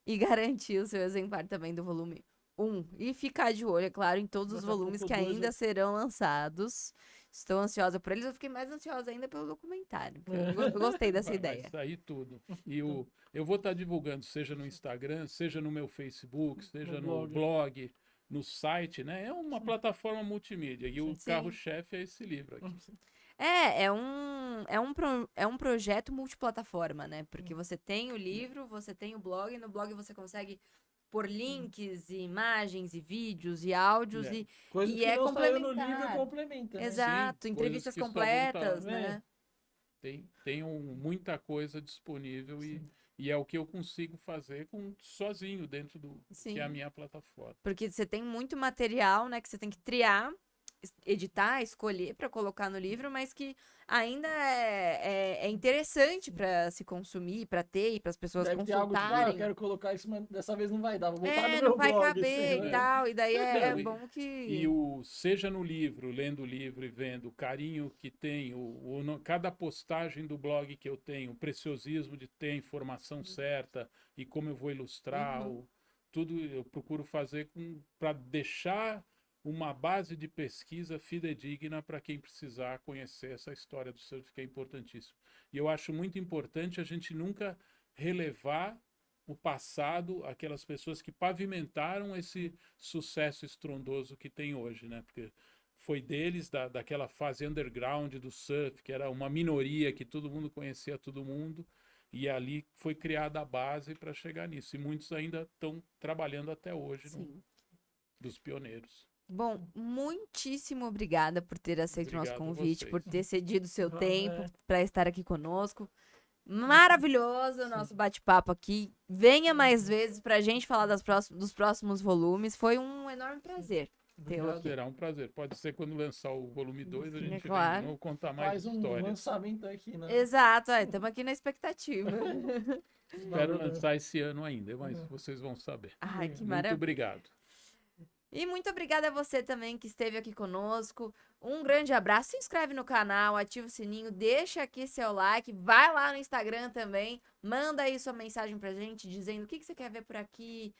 e garantir o seu exemplar também do volume 1. E ficar de olho, é claro, em todos os Daqui a volumes pouco que dois, ainda né? serão lançados. Estou ansiosa por eles. Eu fiquei mais ansiosa ainda pelo documentário. Eu gostei dessa ideia. Vai sair tudo. E eu vou estar divulgando, seja no Instagram, seja no meu Facebook, seja no blog, no site, né? É uma plataforma multimídia. E o Sim. carro-chefe é esse livro aqui. É um projeto multiplataforma, né? Porque você tem o livro, você tem o blog, e no blog você consegue pôr links, e imagens, e vídeos, e áudios, Coisa e que é não saiu no complementar. livro complementa, né? Exato, Sim, entrevistas coisas que só vão completas, tá- né? Tem muita coisa disponível e é o que eu consigo fazer sozinho dentro que é a minha plataforma. Porque você tem muito material, né, que você tem que triar, editar, escolher para colocar no livro, mas que ainda é interessante para se consumir, para ter e para as pessoas Deve ter algo tipo, eu consultarem. quero colocar isso, mas dessa vez não vai dar, vou botar no Não meu vai blog. caber assim, e né? tal, e daí é Não, bom que... E seja no livro, lendo o livro e vendo o carinho que tem, cada postagem do blog que eu tenho, o preciosismo de ter a informação certa e como eu vou ilustrar, tudo eu procuro fazer para deixar uma base de pesquisa fidedigna para quem precisar conhecer essa história do surf, que é importantíssimo. E eu acho muito importante a gente nunca relevar o passado, aquelas pessoas que pavimentaram esse sucesso estrondoso que tem hoje, né? Porque foi deles, daquela fase underground do surf, que era uma minoria, que todo mundo conhecia todo mundo, e ali foi criada a base para chegar nisso. E muitos ainda estão trabalhando até hoje dos pioneiros. Bom, muitíssimo obrigada por ter aceito o nosso Obrigado a convite, vocês. por ter cedido o seu Ah, tempo é. para estar aqui conosco. Maravilhoso o nosso bate-papo aqui. Venha mais vezes para a gente falar dos próximos volumes. Foi um enorme prazer tê-lo aqui. Será um prazer. Pode ser quando lançar o volume 2, a gente vem claro. de novo contar mais Faz um histórias. lançamento aqui, né? Exato, estamos aqui na expectativa. Espero lançar esse ano ainda, mas vocês vão saber. Ai, que Muito maravilha. obrigado. E muito obrigada a você também que esteve aqui conosco. Um grande abraço. Se inscreve no canal, ativa o sininho, deixa aqui seu like, vai lá no Instagram também, manda aí sua mensagem pra gente dizendo o que você quer ver por aqui,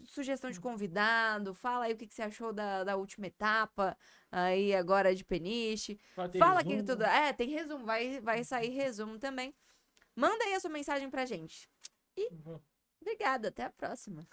sugestão de convidado, fala aí o que você achou da última etapa, aí agora de Peniche. Vai ter Fala aqui resumo. tudo. Tem resumo, vai sair resumo também. Manda aí a sua mensagem pra gente. Obrigada, até a próxima.